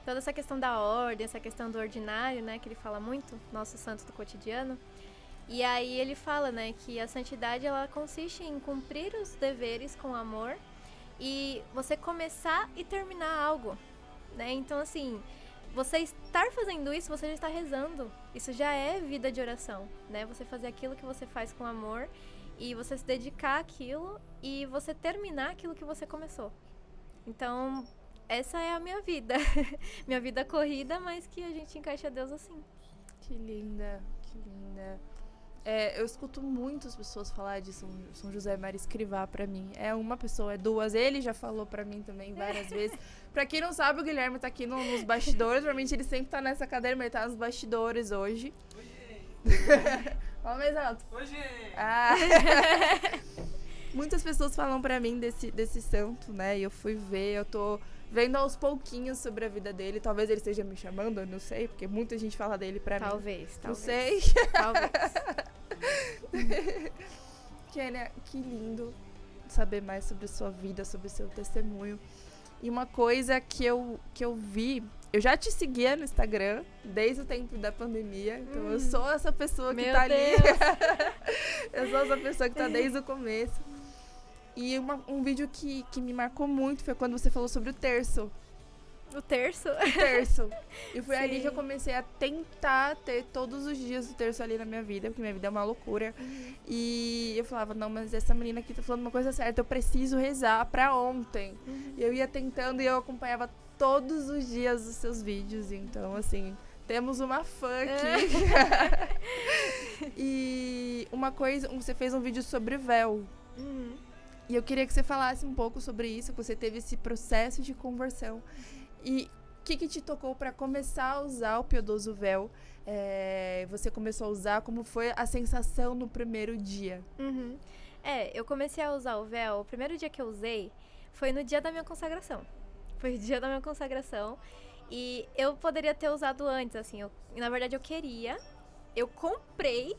toda essa questão da ordem, essa questão do ordinário, né, que ele fala muito, nosso santo do cotidiano. E aí ele fala, né, que a santidade, ela consiste em cumprir os deveres com amor e você começar e terminar algo, né? Então, assim, você estar fazendo isso, você já está rezando. Isso já é vida de oração, né? Você fazer aquilo que você faz com amor e você se dedicar àquilo e você terminar aquilo que você começou. Então, essa é a minha vida. Minha vida corrida, mas que a gente encaixa Deus assim. Que linda, que linda. Eu escuto muitas pessoas falar de São José Maria Escrivá pra mim. É uma pessoa, é duas. Ele já falou pra mim também várias vezes. Pra quem não sabe, o Guilherme tá aqui nos bastidores. Normalmente ele sempre tá nessa cadeira, mas ele tá nos bastidores hoje. Oi, Fala mais alto. Oi, gente. Muitas pessoas falam pra mim desse santo, né? E eu fui ver, eu tô vendo aos pouquinhos sobre a vida dele. Talvez ele esteja me chamando, eu não sei, porque muita gente fala dele pra mim. Talvez. Não sei. Talvez. Kênia, que lindo saber mais sobre a sua vida, sobre o seu testemunho. E uma coisa que eu vi, eu já te seguia no Instagram desde o tempo da pandemia, então eu sou essa pessoa que tá ali. Eu sou essa pessoa que tá desde o começo. E um vídeo que me marcou muito foi quando você falou sobre o terço. O terço? O terço. E foi Sim. ali que eu comecei a tentar ter todos os dias o terço ali na minha vida, porque minha vida é uma loucura. E eu falava, não, mas essa menina aqui tá falando uma coisa certa, eu preciso rezar pra ontem. E eu ia tentando e eu acompanhava todos os dias os seus vídeos. Então, assim, temos uma fã aqui. E uma coisa, você fez um vídeo sobre véu. E eu queria que você falasse um pouco sobre isso, que você teve esse processo de conversão. E o que te tocou para começar a usar o piedoso véu? Você começou a usar, como foi a sensação no primeiro dia? Eu comecei a usar o véu, o primeiro dia que eu usei foi no dia da minha consagração. Foi o dia da minha consagração. E eu poderia ter usado antes, assim, na verdade eu comprei,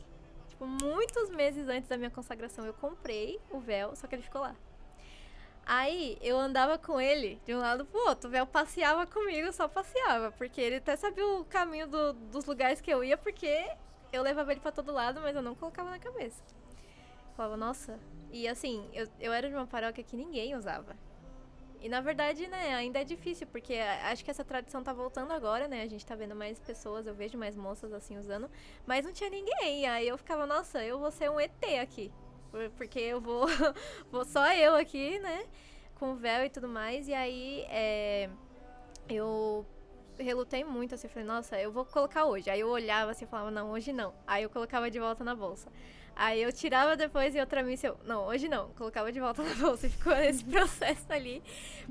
tipo, muitos meses antes da minha consagração, eu comprei o véu, só que ele ficou lá. Aí eu andava com ele de um lado pro outro, o véu passeava comigo, só passeava, porque ele até sabia o caminho dos lugares que eu ia, porque eu levava ele pra todo lado, mas eu não colocava na cabeça. Falava, nossa, e assim, eu era de uma paróquia que ninguém usava. E na verdade, né, ainda é difícil, porque acho que essa tradição tá voltando agora, né, a gente tá vendo mais pessoas, eu vejo mais moças assim usando, mas não tinha ninguém, aí eu ficava, nossa, eu vou ser um ET aqui. Porque eu vou só eu aqui, né? Com véu e tudo mais. E aí eu relutei muito, assim, falei, nossa, eu vou colocar hoje. Aí eu olhava assim e falava, não, hoje não. Aí eu colocava de volta na bolsa. Aí eu tirava depois e outra missa eu, não, hoje não. Colocava de volta na bolsa e ficou nesse processo ali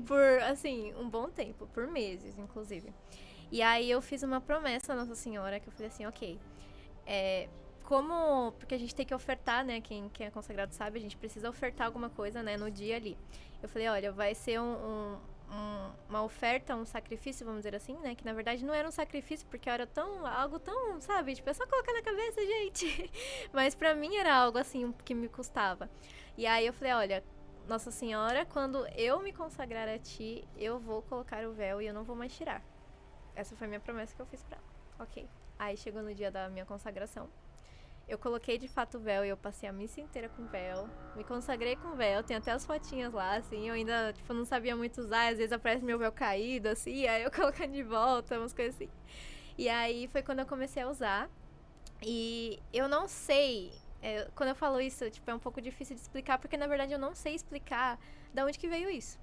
por, assim, um bom tempo, por meses, inclusive. E aí eu fiz uma promessa à Nossa Senhora, que eu falei assim, ok, porque a gente tem que ofertar, né, quem é consagrado sabe, a gente precisa ofertar alguma coisa, né, no dia ali. Eu falei, olha, vai ser uma oferta, um sacrifício, vamos dizer assim, né, que na verdade não era um sacrifício, porque era algo tão, sabe, tipo, é só colocar na cabeça, gente. Mas pra mim era algo, assim, que me custava. E aí eu falei, olha, Nossa Senhora, quando eu me consagrar a ti, eu vou colocar o véu e eu não vou mais tirar. Essa foi a minha promessa que eu fiz pra ela. Ok. Aí chegou no dia da minha consagração. Eu coloquei de fato o véu e eu passei a missa inteira com véu. Me consagrei com véu, tem até as fotinhas lá, assim. Eu ainda, tipo, não sabia muito usar. Às vezes aparece meu véu caído, assim. Aí eu colocando de volta, umas coisas assim. E aí foi quando eu comecei a usar. E eu não sei... quando eu falo isso, tipo, é um pouco difícil de explicar. Porque, na verdade, eu não sei explicar de onde que veio isso.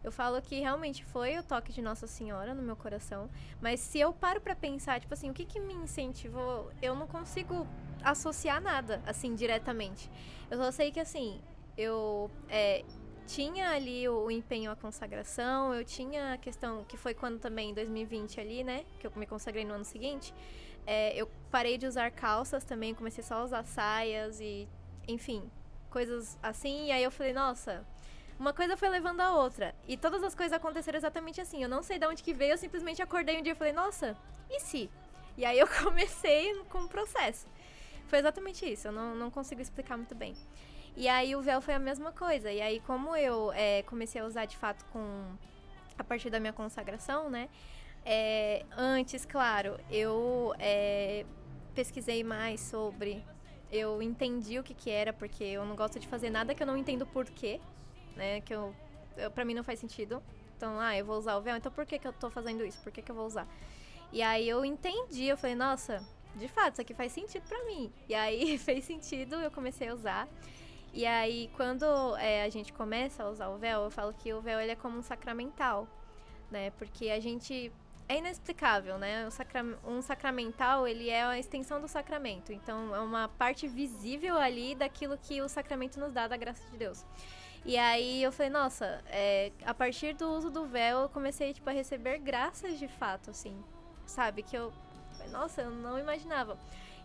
Eu falo que realmente foi o toque de Nossa Senhora no meu coração. Mas se eu paro pra pensar, tipo assim, o que me incentivou? Eu não consigo associar nada, assim, diretamente. Eu só sei que, assim, eu tinha ali o empenho à consagração, eu tinha a questão, que foi quando também, em 2020 ali, né, que eu me consagrei no ano seguinte, eu parei de usar calças também, comecei só a usar saias e, enfim, coisas assim, e aí eu falei, nossa, uma coisa foi levando a outra, e todas as coisas aconteceram exatamente assim, eu não sei de onde que veio, eu simplesmente acordei um dia e falei, nossa, e se? E aí eu comecei com o processo. Foi exatamente isso, eu não consigo explicar muito bem. E aí o véu foi a mesma coisa. E aí como eu comecei a usar de fato a partir da minha consagração, né? Antes, claro, eu pesquisei mais sobre... Eu entendi o que era, porque eu não gosto de fazer nada que eu não entendo por quê, né? Que pra mim não faz sentido. Então, eu vou usar o véu, então por que eu tô fazendo isso? Por que eu vou usar? E aí eu entendi, eu falei, nossa... De fato, isso aqui faz sentido pra mim. E aí fez sentido, eu comecei a usar. E aí, quando a gente começa a usar o véu, eu falo que o véu ele é como um sacramental, né? Porque a gente... É inexplicável, né? Um sacramental, ele é a extensão do sacramento. Então, é uma parte visível ali daquilo que o sacramento nos dá, da graça de Deus. E aí, eu falei, nossa, a partir do uso do véu, eu comecei, tipo, a receber graças de fato, assim. Sabe? Que nossa, eu não imaginava.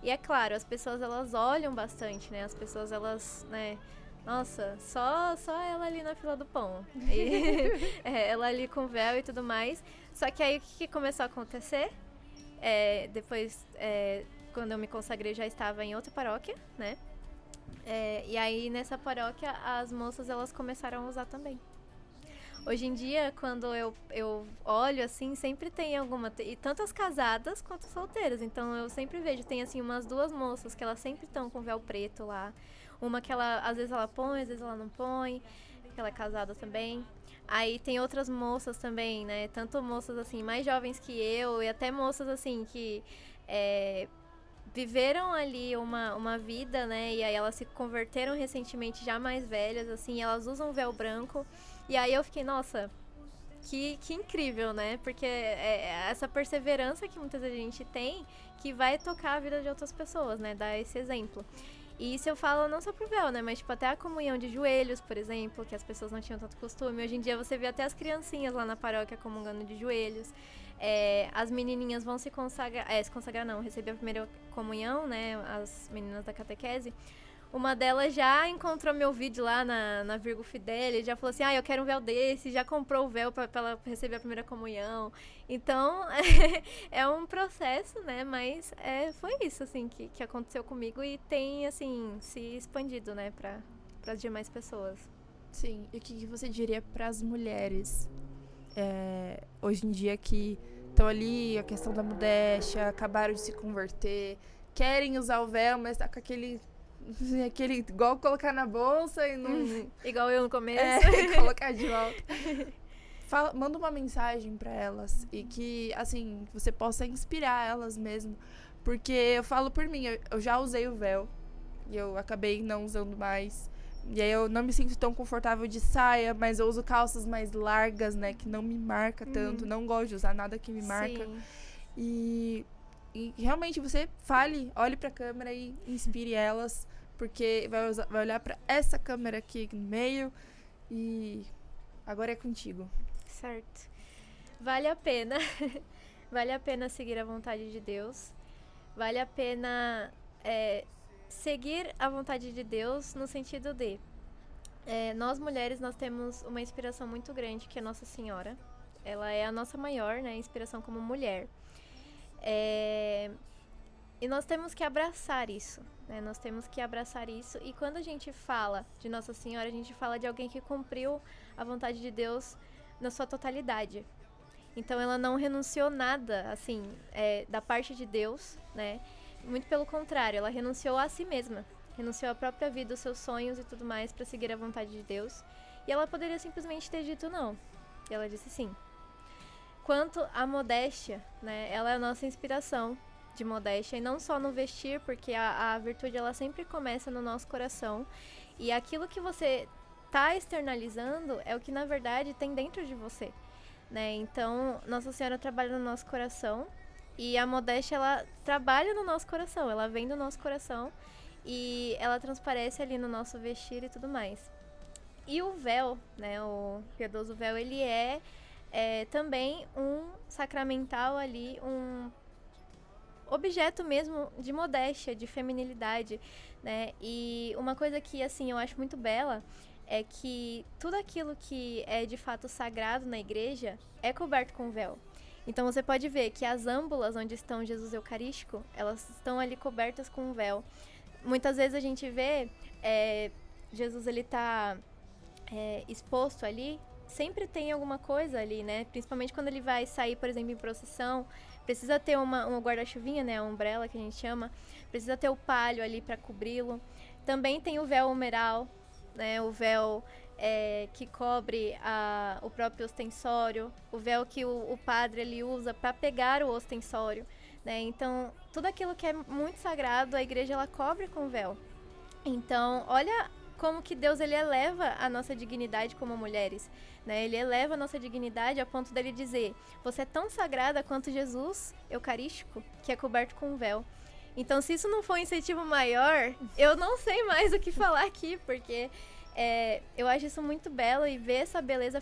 E é claro, as pessoas, elas olham bastante, né? As pessoas, elas, né? Nossa, só ela ali na fila do pão. E, ela ali com véu e tudo mais. Só que aí, o que começou a acontecer? Depois, quando eu me consagrei, já estava em outra paróquia, né? E aí, nessa paróquia, as moças, elas começaram a usar também. Hoje em dia, quando eu olho, assim, sempre tem alguma... E tanto as casadas quanto as solteiras. Então, eu sempre vejo, tem, assim, umas 2 moças que elas sempre estão com véu preto lá. Uma que às vezes ela põe, às vezes ela não põe. Que ela é casada também. Aí tem outras moças também, né? Tanto moças, assim, mais jovens que eu. E até moças, assim, que... viveram ali uma vida, né? E aí elas se converteram recentemente, já mais velhas, assim. E elas usam véu branco. E aí eu fiquei, nossa, que incrível, né? Porque é essa perseverança que muitas vezes a gente tem que vai tocar a vida de outras pessoas, né? Dar esse exemplo. E isso eu falo não só pro véu, né? Mas, tipo, até a comunhão de joelhos, por exemplo, que as pessoas não tinham tanto costume. Hoje em dia você vê até as criancinhas lá na paróquia comungando de joelhos. As menininhas vão se consagrar... se consagrar não, receber a primeira comunhão, né? As meninas da catequese. Uma delas já encontrou meu vídeo lá na Virgo Fidelis, já falou assim, eu quero um véu desse, já comprou o véu pra ela receber a primeira comunhão. Então, é um processo, né, mas foi isso, assim, que aconteceu comigo e tem, assim, se expandido, né, para as demais pessoas. Sim, e o que você diria pras mulheres, hoje em dia, que estão ali, a questão da modéstia, acabaram de se converter, querem usar o véu, mas tá com aquele igual colocar na bolsa e não... Igual eu no começo. Colocar de volta. Manda uma mensagem pra elas e que, assim, você possa inspirar elas mesmo. Porque eu falo por mim, eu já usei o véu e eu acabei não usando mais. E aí eu não me sinto tão confortável de saia, mas eu uso calças mais largas, né, que não me marca tanto. Não gosto de usar nada que me marca. Sim. E realmente você olhe pra câmera e inspire elas, porque vai olhar pra essa câmera aqui no meio e agora é contigo. Certo. Vale a pena. Vale a pena seguir a vontade de Deus. Vale a pena seguir a vontade de Deus no sentido de nós mulheres, nós temos uma inspiração muito grande, que é Nossa Senhora. Ela é a nossa maior, né, inspiração como mulher. E nós temos que abraçar isso, né? Nós temos que abraçar isso. E quando a gente fala de Nossa Senhora, a gente fala de alguém que cumpriu a vontade de Deus na sua totalidade. Então ela não renunciou nada, assim, da parte de Deus, né? Muito pelo contrário, ela renunciou a si mesma. Renunciou à própria vida, os seus sonhos e tudo mais para seguir a vontade de Deus. E ela poderia simplesmente ter dito não. E ela disse sim. Quanto à modéstia, né, ela é a nossa inspiração de modéstia, e não só no vestir, porque a virtude ela sempre começa no nosso coração, e aquilo que você está externalizando é o que na verdade tem dentro de você, né? Então, Nossa Senhora trabalha no nosso coração, e a modéstia ela trabalha no nosso coração, ela vem do nosso coração, e ela transparece ali no nosso vestir e tudo mais. E o véu, né, o piedoso véu, ele é também um sacramental ali, um objeto mesmo de modéstia, de feminilidade, né? E uma coisa que, assim, eu acho muito bela é que tudo aquilo que é de fato sagrado na igreja é coberto com véu. Então você pode ver que as âmbulas onde estão Jesus Eucarístico, elas estão ali cobertas com um véu. Muitas vezes a gente vê Jesus, ele tá exposto ali, sempre tem alguma coisa ali, né? Principalmente quando ele vai sair, por exemplo, em procissão, precisa ter uma guarda-chuvinha, né? A umbrella que a gente chama. Precisa ter o palho ali para cobri-lo. Também tem o véu humeral, né? O véu que cobre o próprio ostensório. O véu que o padre ele usa para pegar o ostensório, né? Então, tudo aquilo que é muito sagrado, a igreja ela cobre com véu. Então, olha como que Deus ele eleva a nossa dignidade como mulheres, né? Ele eleva a nossa dignidade a ponto dele dizer: você é tão sagrada quanto Jesus Eucarístico, que é coberto com um véu. Então, se isso não for um incentivo maior, eu não sei mais o que falar aqui, porque eu acho isso muito belo, e ver essa beleza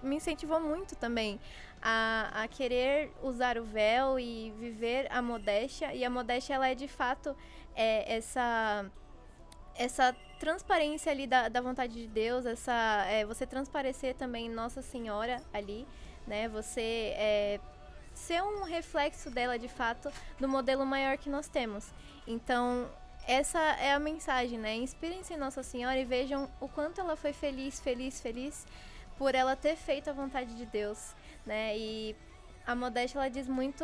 me incentivou muito também a querer usar o véu e viver a modéstia. E a modéstia, ela é de fato essa transparência ali da vontade de Deus, você transparecer também Nossa Senhora ali, né? Você ser um reflexo dela de fato no modelo maior que nós temos. Então, essa é a mensagem, né? Inspirem-se em Nossa Senhora e vejam o quanto ela foi feliz por ela ter feito a vontade de Deus, né? E a modéstia, ela diz muito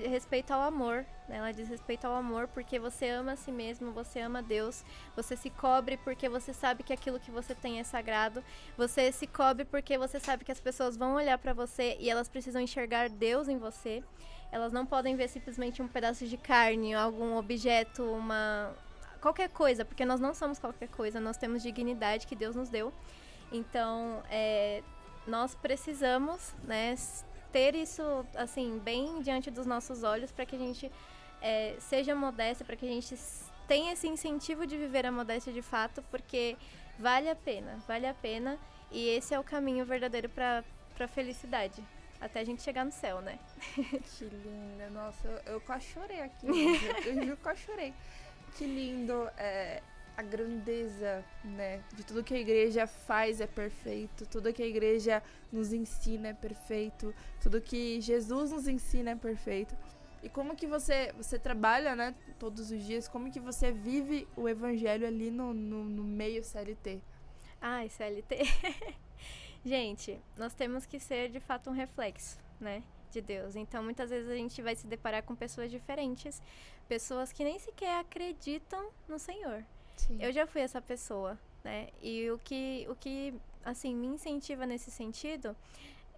respeito ao amor, né? Ela diz respeito ao amor porque você ama a si mesmo, você ama Deus, você se cobre porque você sabe que aquilo que você tem é sagrado, você se cobre porque você sabe que as pessoas vão olhar pra você e elas precisam enxergar Deus em você. Elas não podem ver simplesmente um pedaço de carne, algum objeto, qualquer coisa, porque nós não somos qualquer coisa, nós temos dignidade que Deus nos deu. Então, nós precisamos, né, ter isso, assim, bem diante dos nossos olhos, para que a gente seja modesta, para que a gente tem esse incentivo de viver a modéstia de fato, porque vale a pena, e esse é o caminho verdadeiro para felicidade, até a gente chegar no céu, né? Que linda, nossa, eu quase chorei aqui, eu juro que quase chorei. Que lindo, a grandeza, né, de tudo que a igreja faz é perfeito, tudo que a igreja nos ensina é perfeito, tudo que Jesus nos ensina é perfeito. E como que você trabalha, né, todos os dias, como que você vive o evangelho ali no meio CLT? Ai, CLT. Gente, nós temos que ser de fato um reflexo, né, de Deus. Então, muitas vezes a gente vai se deparar com pessoas diferentes, pessoas que nem sequer acreditam no Senhor. Sim. Eu já fui essa pessoa, né? E o que assim, me incentiva nesse sentido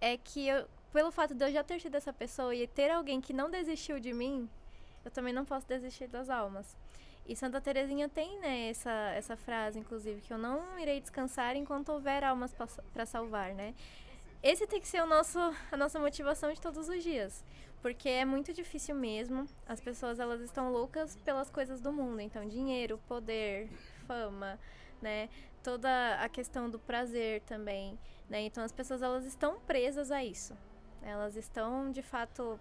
é que pelo fato de eu já ter sido essa pessoa e ter alguém que não desistiu de mim, eu também não posso desistir das almas. E Santa Teresinha tem, né, essa frase, inclusive, que eu não irei descansar enquanto houver almas para salvar, né? Esse tem que ser a nossa motivação de todos os dias, porque é muito difícil mesmo. As pessoas, elas estão loucas pelas coisas do mundo, então dinheiro, poder, fama, né, toda a questão do prazer também, né, então as pessoas, elas estão presas a isso, elas estão de fato,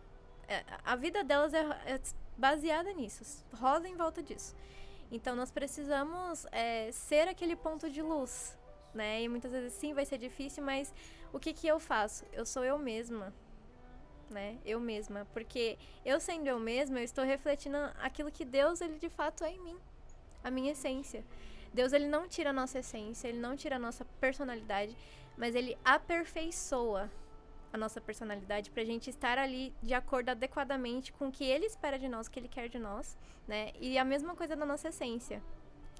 a vida delas é baseada nisso, roda em volta disso. Então nós precisamos ser aquele ponto de luz, né, e muitas vezes sim vai ser difícil, mas o que eu faço? Eu sou eu mesma, né? Eu mesma, porque eu sendo eu mesma, eu estou refletindo aquilo que Deus, ele de fato é em mim, a minha essência. Deus, ele não tira a nossa essência, ele não tira a nossa personalidade, mas ele aperfeiçoa a nossa personalidade pra gente estar ali de acordo adequadamente com o que ele espera de nós, o que ele quer de nós, né? E a mesma coisa da nossa essência.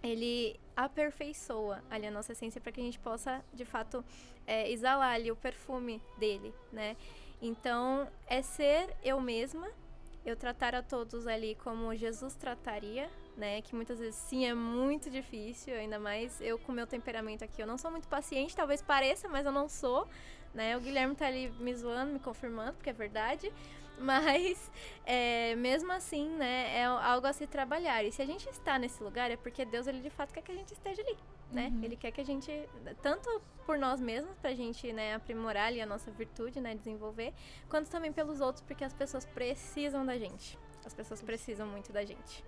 Ele aperfeiçoa ali a nossa essência para que a gente possa, de fato, exalar ali o perfume dele, né? Então, é ser eu mesma, eu tratar a todos ali como Jesus trataria, né? Que muitas vezes, sim, é muito difícil, ainda mais eu com meu temperamento aqui. Eu não sou muito paciente, talvez pareça, mas eu não sou, né? O Guilherme tá ali me zoando, me confirmando, porque é verdade. Mas, mesmo assim, né, é algo a se trabalhar. E se a gente está nesse lugar, é porque Deus, ele de fato quer que a gente esteja ali, né? Ele quer que a gente, tanto por nós mesmos, pra gente, né, aprimorar ali a nossa virtude, né, desenvolver, quanto também pelos outros, porque as pessoas precisam da gente. As pessoas precisam muito da gente.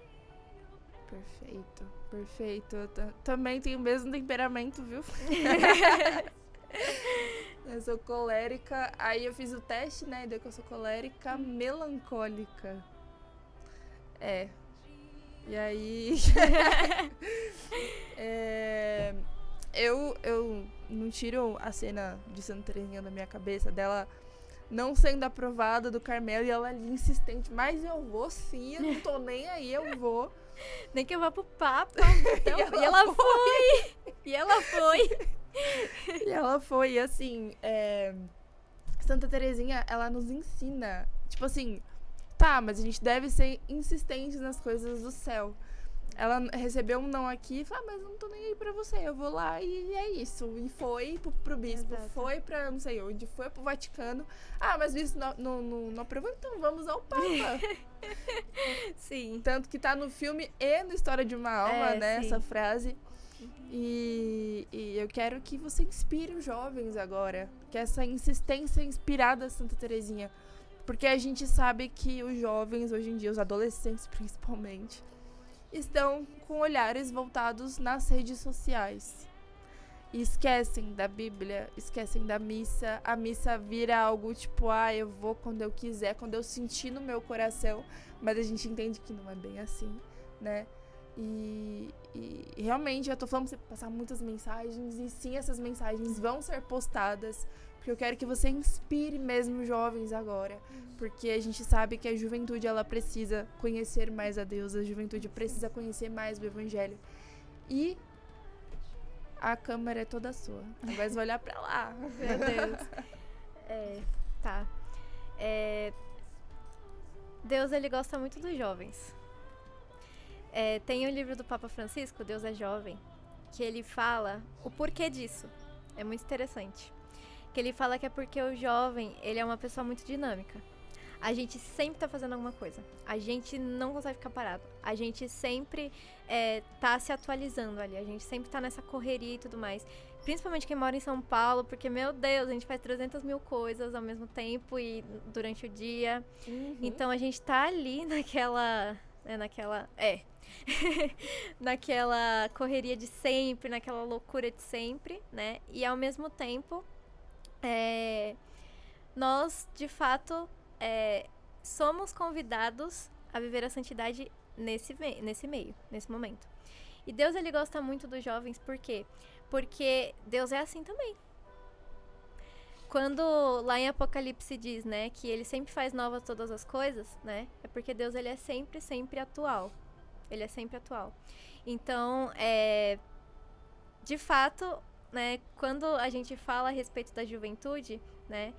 Perfeito, perfeito. Eu também tenho o mesmo temperamento, viu? Eu sou colérica, aí eu fiz o teste, né, deu que eu sou colérica melancólica. E aí... eu não tiro a cena de Santa Teresinha da minha cabeça, dela não sendo aprovada do Carmelo, e ela ali insistente, mas eu vou sim, eu não tô nem aí, eu vou. Nem que eu vá pro Papa. Então, e ela foi! E ela foi! E ela foi, e assim, Santa Teresinha, ela nos ensina, tipo assim, tá, mas a gente deve ser insistente nas coisas do céu. Ela recebeu um não aqui e falou, mas eu não tô nem aí pra você, eu vou lá e é isso. E foi pro bispo, exato, foi pra não sei onde, foi pro Vaticano. Ah, mas o bispo não aprovou, então vamos ao Papa. Sim. Tanto que tá no filme e no História de uma Alma, né, sim, essa frase. E eu quero que você inspire os jovens agora, que essa insistência inspirada a Santa Teresinha, porque a gente sabe que os jovens hoje em dia, os adolescentes principalmente, estão com olhares voltados nas redes sociais e esquecem da Bíblia, esquecem da missa. A missa vira algo tipo, eu vou quando eu quiser, quando eu sentir no meu coração, mas a gente entende que não é bem assim, né? E realmente eu tô falando pra você passar muitas mensagens, e sim, essas mensagens vão ser postadas, porque eu quero que você inspire mesmo os jovens agora, porque a gente sabe que a juventude, ela precisa conhecer mais a Deus, a juventude precisa conhecer mais o Evangelho, e a câmera é toda sua, agora você vai olhar pra lá. Meu Deus. Tá. Deus, ele gosta muito dos jovens. Tem o livro do Papa Francisco, Deus é Jovem, que ele fala o porquê disso. É muito interessante. Que ele fala que é porque o jovem, ele é uma pessoa muito dinâmica. A gente sempre tá fazendo alguma coisa. A gente não consegue ficar parado. A gente sempre tá se atualizando ali. A gente sempre tá nessa correria e tudo mais. Principalmente quem mora em São Paulo, porque, meu Deus, a gente faz 300 mil coisas ao mesmo tempo e durante o dia. Então a gente tá ali naquela correria de sempre, naquela loucura de sempre, né? E ao mesmo tempo, nós, de fato, somos convidados a viver a santidade nesse meio, nesse momento. E Deus, ele gosta muito dos jovens, por quê? Porque Deus é assim também. Quando lá em Apocalipse diz, né, que ele sempre faz novas todas as coisas, né, é porque Deus, ele é sempre, sempre atual. Ele é sempre atual. Então, de fato, né, quando a gente fala a respeito da juventude, né,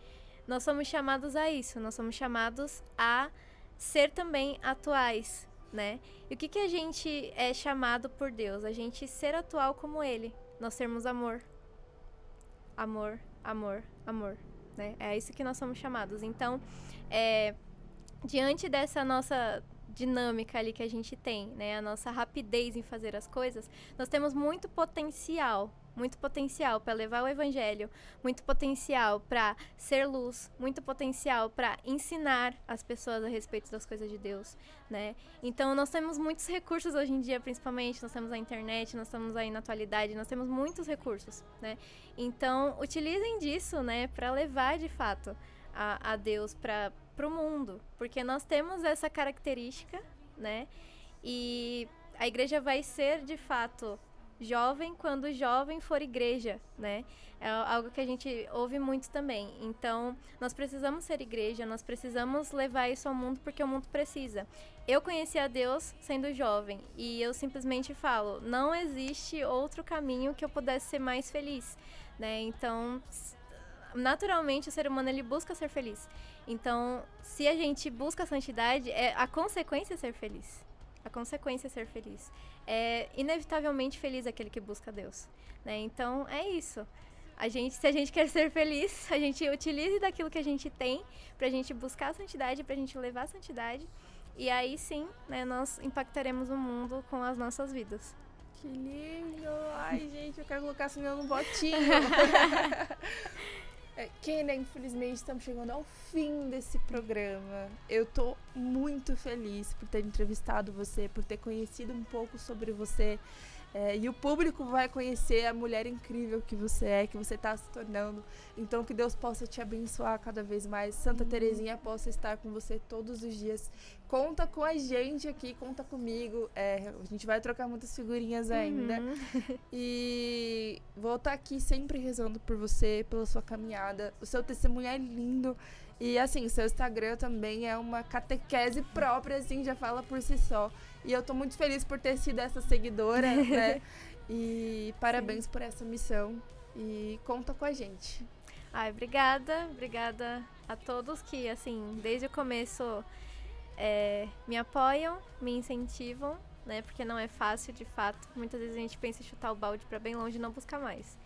nós somos chamados a isso, nós somos chamados a ser também atuais, né? E o que a gente é chamado por Deus? A gente ser atual como Ele, nós sermos amor. Amor, amor, amor, né? É isso que nós somos chamados. Então, diante dessa nossa dinâmica ali que a gente tem, né? A nossa rapidez em fazer as coisas, nós temos muito potencial para levar o evangelho, muito potencial para ser luz, muito potencial para ensinar as pessoas a respeito das coisas de Deus, né? Então nós temos muitos recursos hoje em dia, principalmente, nós temos a internet, nós estamos aí na atualidade, nós temos muitos recursos, né? Então utilizem disso, né, para levar de fato a Deus para o mundo, porque nós temos essa característica, né? E a igreja vai ser de fato jovem quando o jovem for igreja, né? É algo que a gente ouve muito também. Então, nós precisamos ser igreja, nós precisamos levar isso ao mundo porque o mundo precisa. Eu conheci a Deus sendo jovem e eu simplesmente falo, não existe outro caminho que eu pudesse ser mais feliz, né? Então, naturalmente o ser humano, ele busca ser feliz. Então, se a gente busca a santidade, a consequência é ser feliz. A consequência é ser feliz. É inevitavelmente feliz aquele que busca Deus, né? Então, é isso. Se a gente quer ser feliz, a gente utilize daquilo que a gente tem pra gente buscar a santidade, pra gente levar a santidade. E aí sim, né, nós impactaremos o mundo com as nossas vidas. Que lindo! Ai, gente, eu quero colocar esse meu no botinho. Kênia, infelizmente estamos chegando ao fim desse programa. Eu tô muito feliz por ter entrevistado você, por ter conhecido um pouco sobre você. E o público vai conhecer a mulher incrível que você está se tornando. Então, que Deus possa te abençoar cada vez mais. Santa Terezinha possa estar com você todos os dias. Conta com a gente aqui, conta comigo. A gente vai trocar muitas figurinhas ainda. E vou estar aqui sempre rezando por você, pela sua caminhada. O seu testemunho é lindo. E, assim, seu Instagram também é uma catequese própria, assim, já fala por si só. E eu tô muito feliz por ter sido essa seguidora, né? E parabéns por essa missão. E conta com a gente. Ai, obrigada. Obrigada a todos que, assim, desde o começo me apoiam, me incentivam, né? Porque não é fácil, de fato. Muitas vezes a gente pensa em chutar o balde pra bem longe e não buscar mais.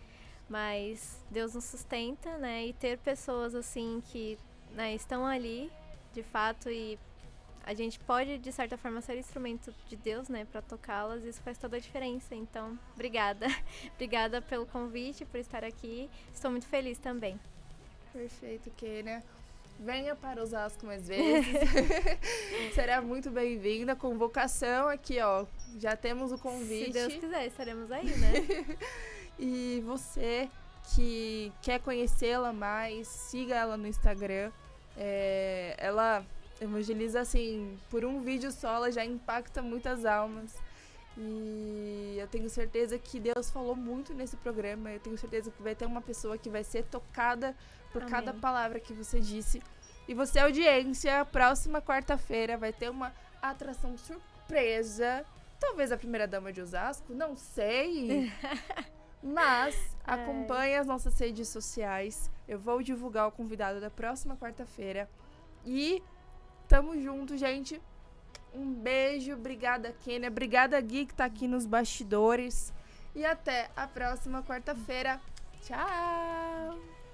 Mas Deus nos sustenta, né? E ter pessoas, assim, que, né, estão ali, de fato, e a gente pode, de certa forma, ser instrumento de Deus, né, pra tocá-las, isso faz toda a diferença. Então, obrigada. Obrigada pelo convite, por estar aqui. Estou muito feliz também. Perfeito, Kênia. Venha para Osasco mais vezes. Será muito bem-vinda. Convocação aqui, ó. Já temos o convite. Se Deus quiser, estaremos aí, né? E você que quer conhecê-la mais, siga ela no Instagram. Ela evangeliza, assim, por um vídeo só, ela já impacta muitas almas. E eu tenho certeza que Deus falou muito nesse programa. Eu tenho certeza que vai ter uma pessoa que vai ser tocada por Amém. cada palavra que você disse. E você, audiência, próxima quarta-feira vai ter uma atração surpresa. Talvez a primeira dama de Osasco, não sei. Mas acompanhe as nossas redes sociais. Eu vou divulgar o convidado da próxima quarta-feira. E tamo junto, gente. Um beijo. Obrigada, Kênia. Obrigada, Gui, que tá aqui nos bastidores. E até a próxima quarta-feira. Tchau!